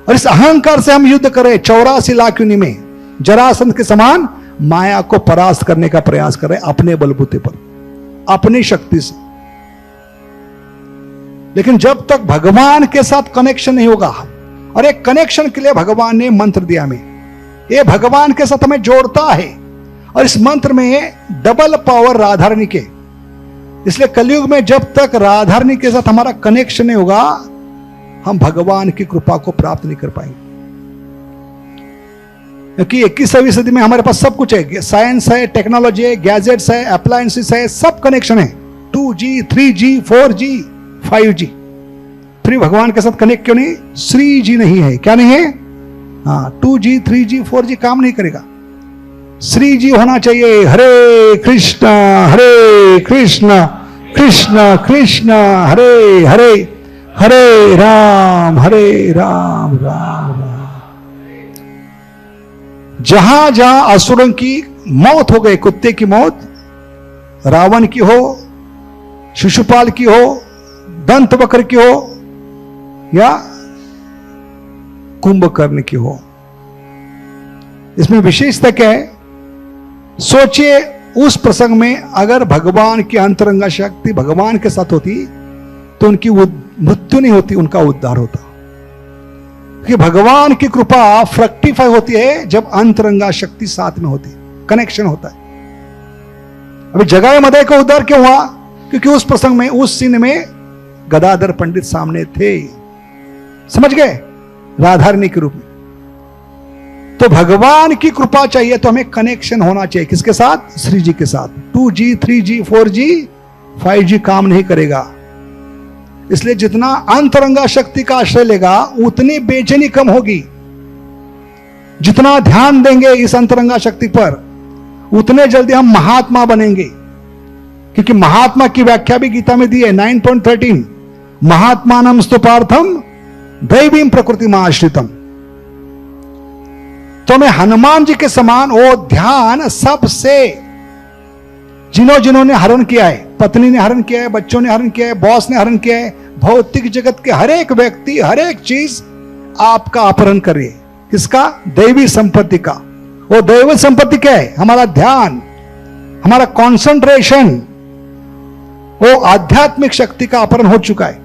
और इस अहंकार से हम युद्ध करें 84 लाख योनि में, जरासंध के समान माया को परास्त करने का प्रयास करें अपने बलबूते पर, अपनी शक्ति से। लेकिन जब तक भगवान के साथ कनेक्शन नहीं होगा, और एक कनेक्शन के लिए भगवान ने मंत्र दिया हमें, ये भगवान के साथ हमें जोड़ता है, और इस मंत्र में डबल पावर राधारणी के। इसलिए कलयुग में जब तक राधारणी के साथ हमारा कनेक्शन नहीं होगा, हम भगवान की कृपा को प्राप्त नहीं कर पाएंगे। क्योंकि 21वीं सदी में हमारे पास सब कुछ है, साइंस है, टेक्नोलॉजी है, गैजेट्स है, अप्लायंसेस है, सब कनेक्शन है, 2G 3G 4G 5G। फिर भगवान के साथ कनेक्ट क्यों नहीं? 3G नहीं है। क्या नहीं है? हाँ, 2G 3G 4G काम नहीं करेगा, 3G होना चाहिए। हरे कृष्ण कृष्ण कृष्ण हरे हरे, हरे राम राम राम। जहां जहां असुरों की मौत हो गई, कुत्ते की मौत, रावण की हो, शिशुपाल की हो, दंतवक्र की हो, या कुंभकर्ण की हो, इसमें विशेषता क्या है? सोचिए, उस प्रसंग में अगर भगवान की अंतरंगा शक्ति भगवान के साथ होती तो उनकी मृत्यु नहीं होती, उनका उद्धार होता। कि भगवान की कृपा फ्रक्टिफाई होती है जब अंतरंगा शक्ति साथ में होती, कनेक्शन होता है। अभी जगाए मदाई का उद्धार क्यों हुआ? क्योंकि उस प्रसंग में, उस सीन में गदाधर पंडित सामने थे, समझ गए? राधारणी के रूप में। तो भगवान की कृपा चाहिए तो हमें कनेक्शन होना चाहिए, किसके साथ? श्री जी के साथ। 2G 3G 4G 5G काम नहीं करेगा। इसलिए जितना अंतरंगा शक्ति का आश्रय लेगा उतनी बेचैनी कम होगी। जितना ध्यान देंगे इस अंतरंगा शक्ति पर, उतने जल्दी हम महात्मा बनेंगे। क्योंकि महात्मा की व्याख्या भी गीता में दी है 9.13, महात्मानम स्तुपार्थम दैवीं प्रकृति आश्रितम। तो मैं हनुमान जी के समान वो ध्यान सबसे, जिन्होंने हरण किया है, पत्नी ने हरण किया है, बच्चों ने हरण किया है, बॉस ने हरण किया है, भौतिक जगत के हर एक व्यक्ति, हर एक चीज आपका अपहरण कर रही है। किसका? दैवी संपत्ति का। वो दैवी संपत्ति क्या है? हमारा ध्यान, हमारा कंसंट्रेशन, वो आध्यात्मिक शक्ति का अपहरण हो चुका है।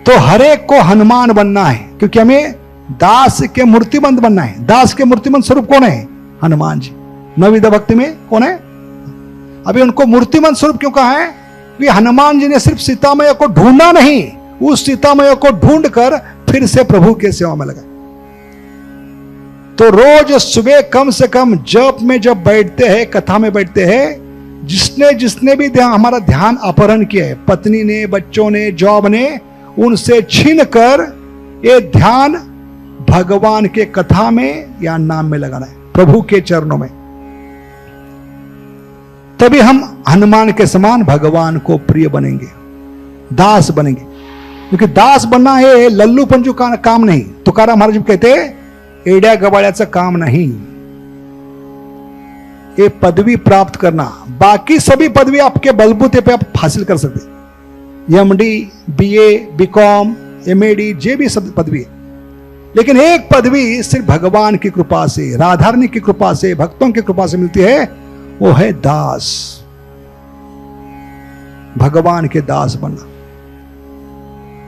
तो हर एक को हनुमान बनना है, क्योंकि हमें दास के मूर्तिमंत बनना है। दास के मूर्तिमंत स्वरूप कौन है? हनुमान जी। नवविधा भक्ति में कौन है? अभी उनको मूर्तिमंत स्वरूप क्यों कहा है? कि हनुमान जी ने सिर्फ सीता मैया को ढूंढना नहीं, उस सीता मैया को ढूंढकर फिर से प्रभु के सेवा में लगा। तो रोज सुबह कम से कम जप में जब बैठते हैं, कथा में बैठते हैं, जिसने भी हमारा ध्यान अपहरण किया है, पत्नी ने, बच्चों ने, जॉब ने, उनसे छीन कर ये ध्यान भगवान के कथा में या नाम में लगाना है, प्रभु के चरणों में। तभी हम हनुमान के समान भगवान को प्रिय बनेंगे, दास बनेंगे। क्योंकि दास बनना है लल्लू पंजू का काम नहीं। तुकाराम महाराज कहते एड्या गवाड्याचं काम नहीं, ये पदवी प्राप्त करना। बाकी सभी पदवी आपके बलबूते पे आप हासिल कर सकते, MD BA BCom MAD जे भी सब पदवी है, लेकिन एक पदवी सिर्फ भगवान की कृपा से, राधारणी की कृपा से, भक्तों की कृपा से मिलती है, वो है दास, भगवान के दास बनना।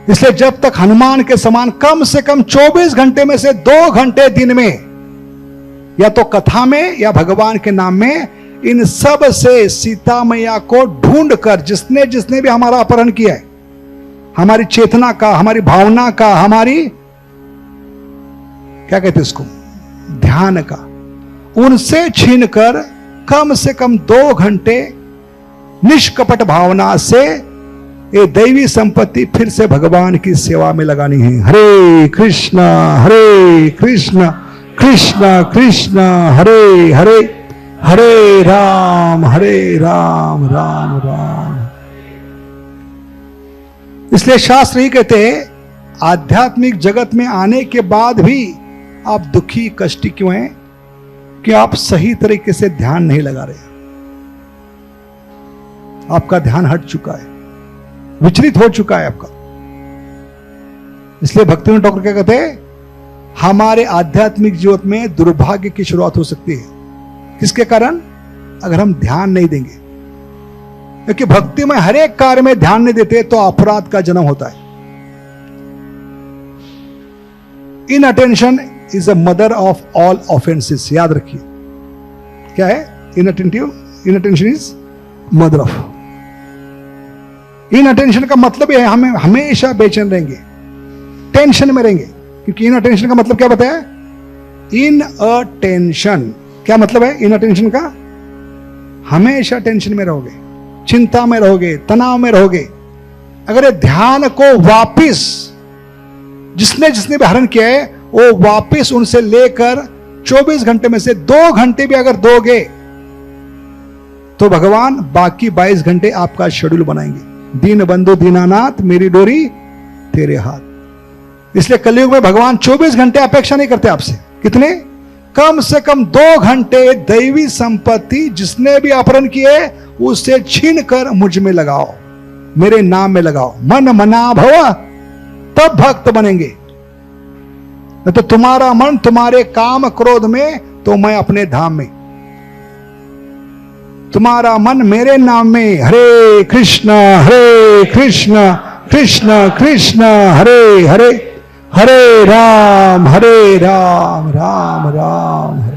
इसलिए जब तक हनुमान के समान कम से कम 24 घंटे में से 2 घंटे दिन में या तो कथा में या भगवान के नाम में, इन सब से सीता मैया को ढूंढकर, जिसने भी हमारा अपहरण किया है, हमारी चेतना का, हमारी भावना का, हमारी क्या कहते हैं इसको, ध्यान का, उनसे छीनकर कम से कम 2 घंटे निष्कपट भावना से ये दैवी संपत्ति फिर से भगवान की सेवा में लगानी है। हरे कृष्णा कृष्ण कृष्ण हरे हरे, हरे राम राम राम। इसलिए शास्त्र ही कहते हैं आध्यात्मिक जगत में आने के बाद भी आप दुखी कष्टी क्यों हैं, कि आप सही तरीके से ध्यान नहीं लगा रहे, आपका ध्यान हट चुका है, विचलित हो चुका है आपका। इसलिए भक्तिविनोद ठाकुर क्या कहते हैं, हमारे आध्यात्मिक जीवन में दुर्भाग्य की शुरुआत हो सकती है। किसके कारण, अगर हम ध्यान नहीं देंगे, क्योंकि भक्ति में हर एक कार्य में ध्यान नहीं देते तो अपराध का जन्म होता है। Inattention is a mother of all offences. याद रखिए क्या है, inattention is mother of. Inattention का मतलब यह है हमें हमेशा बेचैन रहेंगे, टेंशन में रहेंगे, क्योंकि इनअटेंशन का मतलब क्या बताया, इनअटेंशन क्या मतलब है, इनअटेंशन का हमेशा टेंशन में रहोगे, चिंता में रहोगे, तनाव में रहोगे। अगर ये ध्यान को वापिस जिसने भी हरण किया है वो वापिस उनसे लेकर 24 घंटे में से 2 घंटे भी अगर दोगे तो भगवान बाकी 22 घंटे आपका शेड्यूल बनाएंगे। दीन बंधु दीनानाथ मेरी डोरी तेरे हाथ। इसलिए कलयुग में भगवान 24 घंटे अपेक्षा नहीं करते आपसे, कितने, कम से कम 2 घंटे दैवी संपत्ति जिसने भी अपहरण किए उससे छीन कर मुझ में लगाओ, मेरे नाम में लगाओ। मन मना भव, तब भक्त बनेंगे। तो तुम्हारा मन तुम्हारे काम क्रोध में, तो मैं अपने धाम में। तुम्हारा मन मेरे नाम में, हरे कृष्ण कृष्ण कृष्ण हरे हरे, हरे राम राम राम हरे।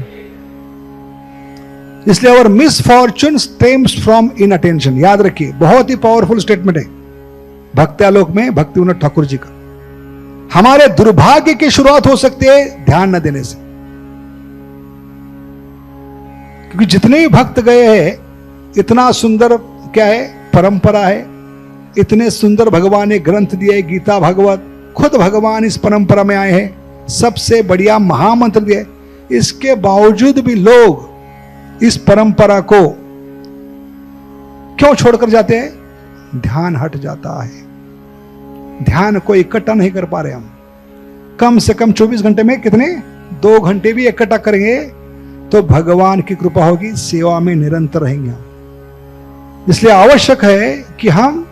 इसलिए और मिसफॉर्चून स्टेम्स फ्रॉम इनअटेंशन। याद रखिए, बहुत ही पावरफुल स्टेटमेंट है भक्त्यालोक में भक्तिविनोद ठाकुर जी का। हमारे दुर्भाग्य की शुरुआत हो सकती है ध्यान न देने से, क्योंकि जितने भी भक्त गए हैं, इतना सुंदर क्या है परंपरा है, इतने सुंदर भगवान ने ग्रंथ दिए, गीता भागवत, खुद भगवान इस परंपरा में आए हैं, सबसे बढ़िया महामंत्र दिए। इसके बावजूद भी लोग इस परंपरा को क्यों छोड़कर जाते हैं, ध्यान हट जाता है। ध्यान को इकट्ठा नहीं कर पा रहे हम। कम से कम 24 घंटे में कितने, 2 घंटे भी इकट्ठा करेंगे तो भगवान की कृपा होगी, सेवा में निरंतर रहेंगे हम। इसलिए आवश्यक है कि हम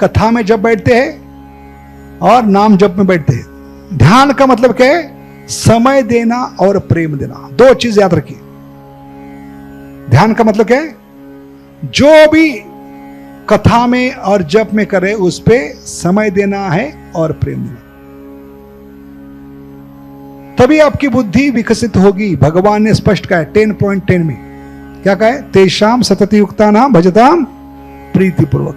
कथा में जब बैठते हैं और नाम जप में बैठते हैं, ध्यान का मतलब क्या है, समय देना और प्रेम देना। 2 चीज याद रखिए। ध्यान का मतलब क्या है, जो भी कथा में और जप में करे उस पे समय देना है और प्रेम देना, तभी आपकी बुद्धि विकसित होगी। भगवान ने स्पष्ट कहा है 10.10 में, क्या कहा है, तेषाम सतत युक्ता नाम भजताम प्रीतिपूर्वक।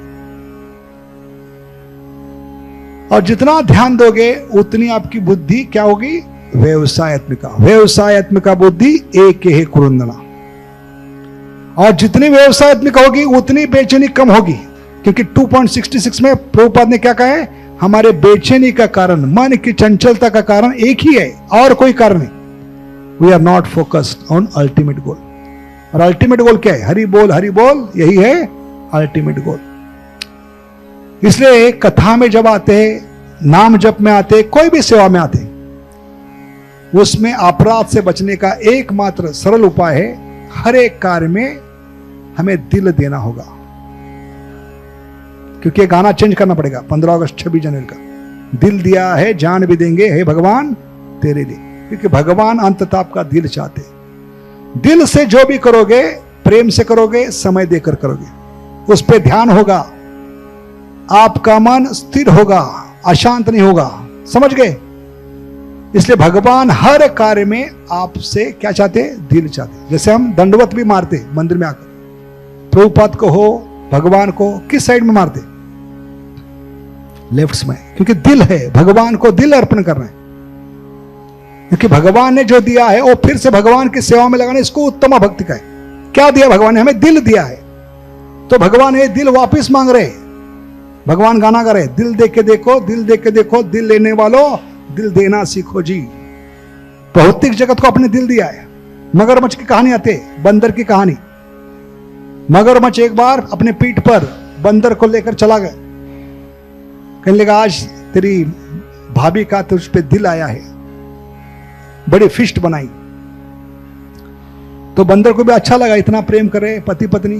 और जितना ध्यान दोगे उतनी आपकी बुद्धि क्या होगी, व्यवसायत्मिका बुद्धि एक है कुरुंदना। और जितनी व्यवसायत्मिक होगी उतनी बेचैनी कम होगी, क्योंकि 2.66 में प्रभुपाद ने क्या कहा है, हमारे बेचैनी का कारण, मन की चंचलता का कारण एक ही है और कोई कारण नहीं। We are not focused on ultimate goal. और अल्टीमेट गोल क्या है, हरि बोल, यही है अल्टीमेट गोल। इसलिए कथा में जब आते हैं, नाम जप में आते, कोई भी सेवा में आते, उसमें अपराध से बचने का एकमात्र सरल उपाय है, हर एक कार्य में हमें दिल देना होगा। क्योंकि ये गाना चेंज करना पड़ेगा 15 अगस्त 26 जनवरी का, दिल दिया है जान भी देंगे हे भगवान तेरे लिए। क्योंकि भगवान अंततः आपका दिल चाहते हैं। दिल से जो भी करोगे, प्रेम से करोगे, समय देकर करोगे, उस पर ध्यान होगा, आपका मन स्थिर होगा, अशांत नहीं होगा। समझ गए? इसलिए भगवान हर कार्य में आपसे क्या चाहते, दिल चाहते। जैसे हम दंडवत भी मारते मंदिर में आकर, प्रभुपाद को हो, भगवान को, किस साइड में मारते, लेफ्ट में, क्योंकि दिल है, भगवान को दिल अर्पण करना है। क्योंकि भगवान ने जो दिया है वो फिर से भगवान की सेवा में लगाना, इसको उत्तम भक्ति का है। क्या दिया भगवान ने? हमें दिल दिया है, तो भगवान ये दिल वापस मांग रहे। भगवान गाना गा रहे, दिल दे के देखो, दिल दे के देखो, दिल लेने वालों दिल देना सीखो जी। भौतिक जगत को अपने दिल दिया है। मगरमच्छ की कहानी आती है, बंदर की कहानी। मगरमच्छ एक बार अपने पीठ पर बंदर को लेकर चला गया, कहने लगा आज तेरी भाभी का तुझ पे दिल आया है, बड़ी फिस्ट बनाई। तो बंदर को भी अच्छा लगा, इतना प्रेम करे पति पत्नी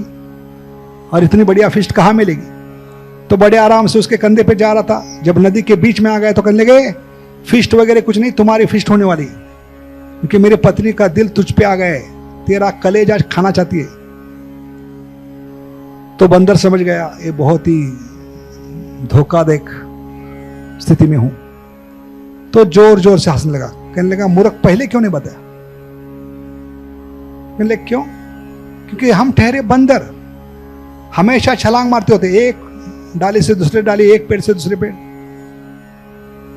और इतनी बढ़िया फिस्ट कहां मिलेगी। तो बड़े आराम से उसके कंधे पे जा रहा था, जब नदी के बीच में आ गए तो कहने लगे फिस्ट वगैरह कुछ नहीं, तुम्हारी फिस्ट होने वाली, क्योंकि मेरी पत्नी का दिल तुझ पे आ गया है, तेरा कलेजा खाना चाहती है। तो बंदर समझ गया ये बहुत ही धोखादेक स्थिति में हूं, तो जोर जोर से हंसने लगा। कहने लगा मूर्ख, पहले क्यों नहीं बताया? कहने लगे क्यों? क्योंकि हम ठहरे बंदर, हमेशा छलांग मारते होते, एक डाली से दूसरे डाली, एक पेड़ से दूसरे पेड़,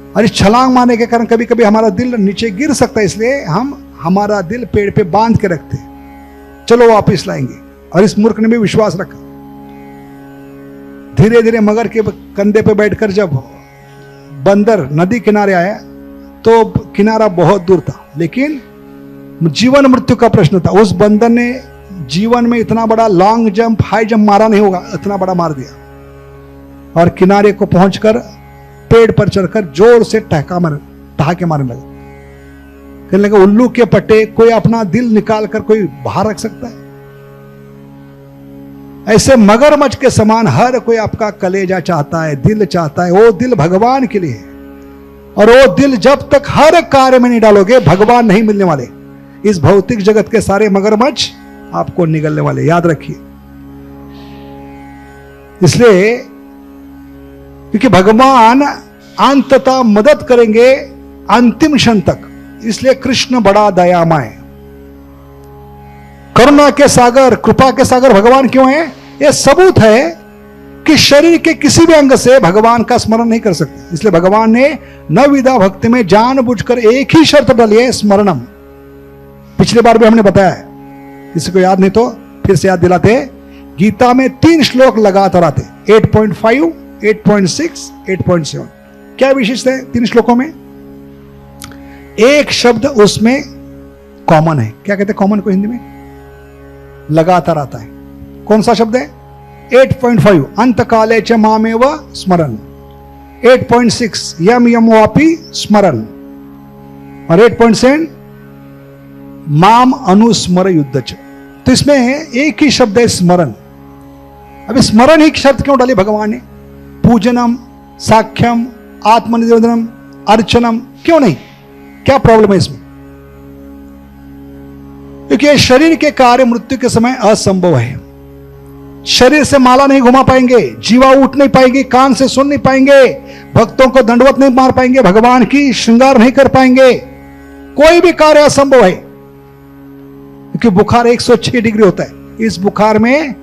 और इस छलांग मारने के कारण कभी कभी हमारा दिल नीचे गिर सकता है, इसलिए हम हमारा दिल पेड़ पे बांध के रखते, चलो वापस लाएंगे। और इस मूर्ख ने भी विश्वास रखा। धीरे धीरे मगर के कंधे पे बैठकर जब बंदर नदी किनारे आया तो किनारा बहुत दूर था, लेकिन जीवन मृत्यु का प्रश्न था। उस बंदर ने जीवन में इतना बड़ा लॉन्ग जंप, हाई जंप मारा नहीं होगा, इतना बड़ा मार दिया और किनारे को पहुंचकर पेड़ पर चढ़कर जोर से ठहाके मारने लगा। कहने लगा उल्लू के पट्टे, कोई अपना दिल निकाल कर कोई बाहर रख सकता है? ऐसे मगरमच्छ के समान हर कोई आपका कलेजा चाहता है, दिल चाहता है। वो दिल भगवान के लिए है, और वो दिल जब तक हर कार्य में नहीं डालोगे भगवान नहीं मिलने वाले। इस भौतिक जगत के सारे मगरमच्छ आपको निगलने वाले, याद रखिए। इसलिए क्योंकि भगवान अंततः मदद करेंगे अंतिम क्षण तक, इसलिए कृष्ण बड़ा दयामय, करुणा के सागर, कृपा के सागर भगवान क्यों है? यह सबूत है कि शरीर के किसी भी अंग से भगवान का स्मरण नहीं कर सकते। इसलिए भगवान ने नवविधा भक्ति में जानबूझकर एक ही शर्त डाली है, स्मरणम। पिछली बार भी हमने बताया है, किसी को याद नहीं तो फिर से याद दिलाते। गीता में 3 श्लोक लगातार आते, 8.5, 8.6, 8.7। क्या विशेषता है 3 श्लोकों में? एक शब्द उसमें कॉमन है। क्या कहते हैं कॉमन को हिंदी में? लगातार आता है। कौन सा शब्द है? 8.5 अंतकाले च मामेव स्मरन, 8.6 यम यम वापी स्मरन, और 8.7 माम अनुस्मर युद्ध च। तो इसमें एक ही शब्द है स्मरण। अब स्मरण ही शब्द क्यों डाली भगवान ने? पूजनम, साख्यम, आत्मनिवेदनम, अर्चनम क्यों नहीं? क्या प्रॉब्लम है इसमें? क्योंकि शरीर के कार्य मृत्यु के समय असंभव है। शरीर से माला नहीं घुमा पाएंगे, जीवा उठ नहीं पाएंगे, कान से सुन नहीं पाएंगे, भक्तों को दंडवत नहीं मार पाएंगे, भगवान की श्रृंगार नहीं कर पाएंगे, कोई भी कार्य असंभव है। क्योंकि बुखार 106 डिग्री होता है। इस बुखार में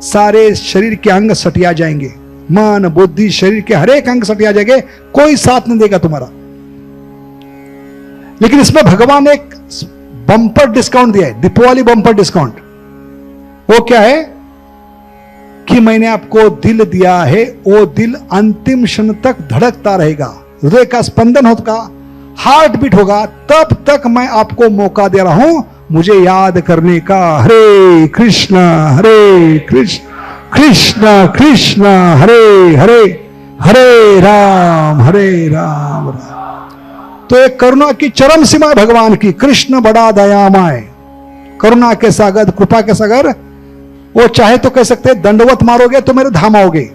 सारे शरीर के अंग सटिया जाएंगे, मन बुद्धि शरीर के हर एक अंग सटिया जाएंगे, कोई साथ नहीं देगा तुम्हारा। लेकिन इसमें भगवान ने एक बम्पर डिस्काउंट दिया है, दीपावली बम्पर डिस्काउंट। वो क्या है कि मैंने आपको दिल दिया है, वो दिल अंतिम क्षण तक धड़कता रहेगा, हृदय का स्पंदन होगा, हार्ट बीट होगा, तब तक मैं आपको मौका दे रहा हूं मुझे याद करने का। हरे कृष्ण कृष्ण कृष्ण हरे हरे, हरे राम राम। तो एक करुणा की चरम सीमा है भगवान की। कृष्ण बड़ा दयामय, करुणा के सागर, कृपा के सागर। वो चाहे तो कह सकते हैं दंडवत मारोगे तो मेरे धाम आओगे,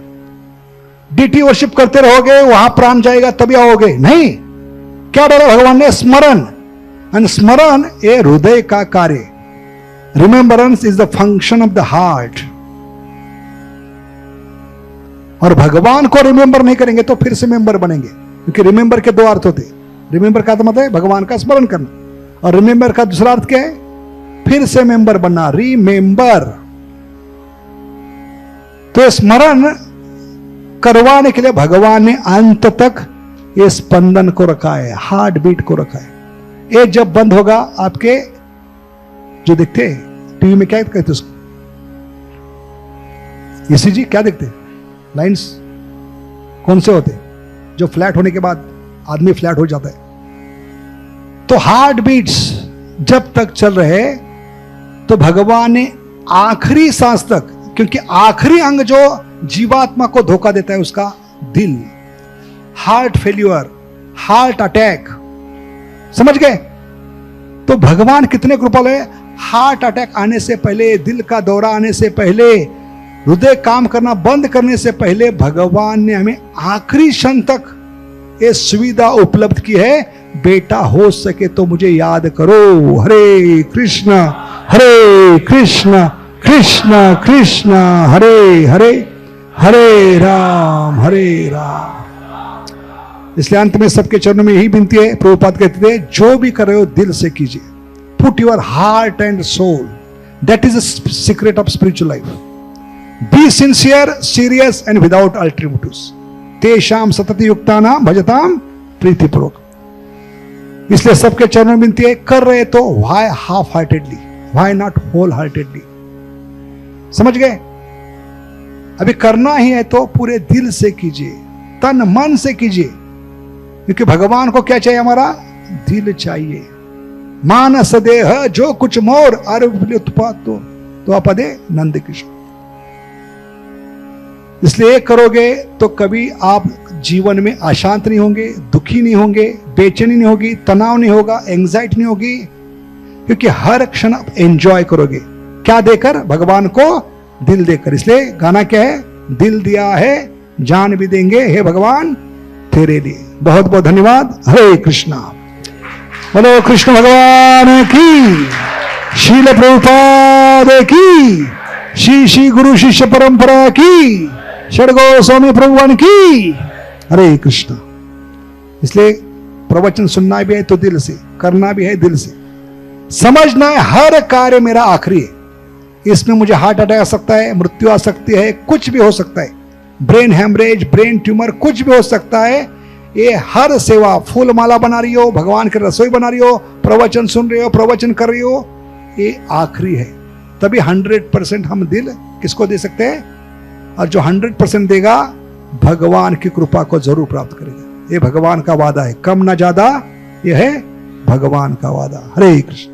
डीटी वर्शिप करते रहोगे वहां प्राण जाएगा तभी आओगे। नहीं, क्या डाला भगवान ने? स्मरण। एंड स्मरण ये हृदय का कार्य। Remembrance is the function of the heart. और भगवान को रिमेंबर नहीं करेंगे तो फिर से मेंबर बनेंगे, क्योंकि रिमेंबर के 2 अर्थ होते। रिमेंबर का मतलब है भगवान का स्मरण करना, और रिमेंबर का दूसरा अर्थ क्या है? फिर से मेंबर बनना, रिमेंबर। तो स्मरण करवाने के लिए भगवान ने अंत तक ये स्पंदन को रखा है, हार्ट बीट को रखा है। ये जब बंद होगा, आपके जो देखते हैं टीवी में, क्या कहते उसको, ईसीजी, क्या देखते हैं, लाइंस कौन से होते, जो फ्लैट होने के बाद आदमी फ्लैट हो जाता है। तो हार्ट बीट्स जब तक चल रहे तो भगवान ने आखिरी सांस तक, क्योंकि आखिरी अंग जो जीवात्मा को धोखा देता है उसका दिल, हार्ट फेल्यूर, हार्ट अटैक, समझ गए? तो भगवान कितने कृपालु है, हार्ट अटैक आने से पहले, दिल का दौरा आने से पहले, हृदय काम करना बंद करने से पहले भगवान ने हमें आखिरी क्षण तक ये सुविधा उपलब्ध की है, बेटा हो सके तो मुझे याद करो, हरे कृष्ण कृष्ण कृष्ण हरे हरे, हरे राम इसलिए अंत में सबके चरणों में यही विनती है, प्रभुपाद कहते थे, जो भी कर रहे हो दिल से कीजिए, put your heart and soul, that is the secret of spiritual life. Be sincere, serious and without alternatives, तेषाम सतति युक्तानाम भजताम प्रीतिपूर्वक। इसलिए सबके चरणों में विनती है, कर रहे तो why half heartedly, why not whole heartedly, समझ गए? अभी करना ही है तो पूरे दिल से कीजिए, तन मन से कीजिए, क्योंकि भगवान को क्या चाहिए, हमारा दिल चाहिए। मानस देह जो कुछ मोर अर्पा तो अपदे नंद किशोर। इसलिए करोगे तो कभी आप जीवन में अशांत नहीं होंगे, दुखी नहीं होंगे, बेचैनी नहीं होगी, तनाव नहीं होगा, एंजाइटी नहीं होगी, क्योंकि हर क्षण आप एंजॉय करोगे। क्या देकर? भगवान को दिल देकर। इसलिए गाना क्या है, दिल दिया है जान भी देंगे हे भगवान तेरे लिए। बहुत बहुत धन्यवाद। हरे कृष्णा। बोलो कृष्ण भगवान की, शील प्रभुपाद की, श्री श्री गुरु शिष्य परंपरा की, षडगो स्वामी प्रभुवान की। हरे कृष्णा। इसलिए प्रवचन सुनना भी है तो दिल से, करना भी है दिल से, समझना है हर कार्य मेरा आखिरी है। इसमें मुझे हार्ट अटैक आ सकता है, मृत्यु आ सकती है, कुछ भी हो सकता है, ब्रेन हेमरेज, ब्रेन ट्यूमर, कुछ भी हो सकता है। ये हर सेवा, फूल माला बना रही हो, भगवान की रसोई बना रही हो, प्रवचन सुन रही हो, प्रवचन कर रही हो, ये आखिरी है। तभी 100% हम दिल किसको दे सकते हैं, और जो 100% देगा भगवान की कृपा को जरूर प्राप्त करेगा। ये भगवान का वादा है, कम ना ज्यादा, यह है भगवान का वादा। हरे कृष्ण।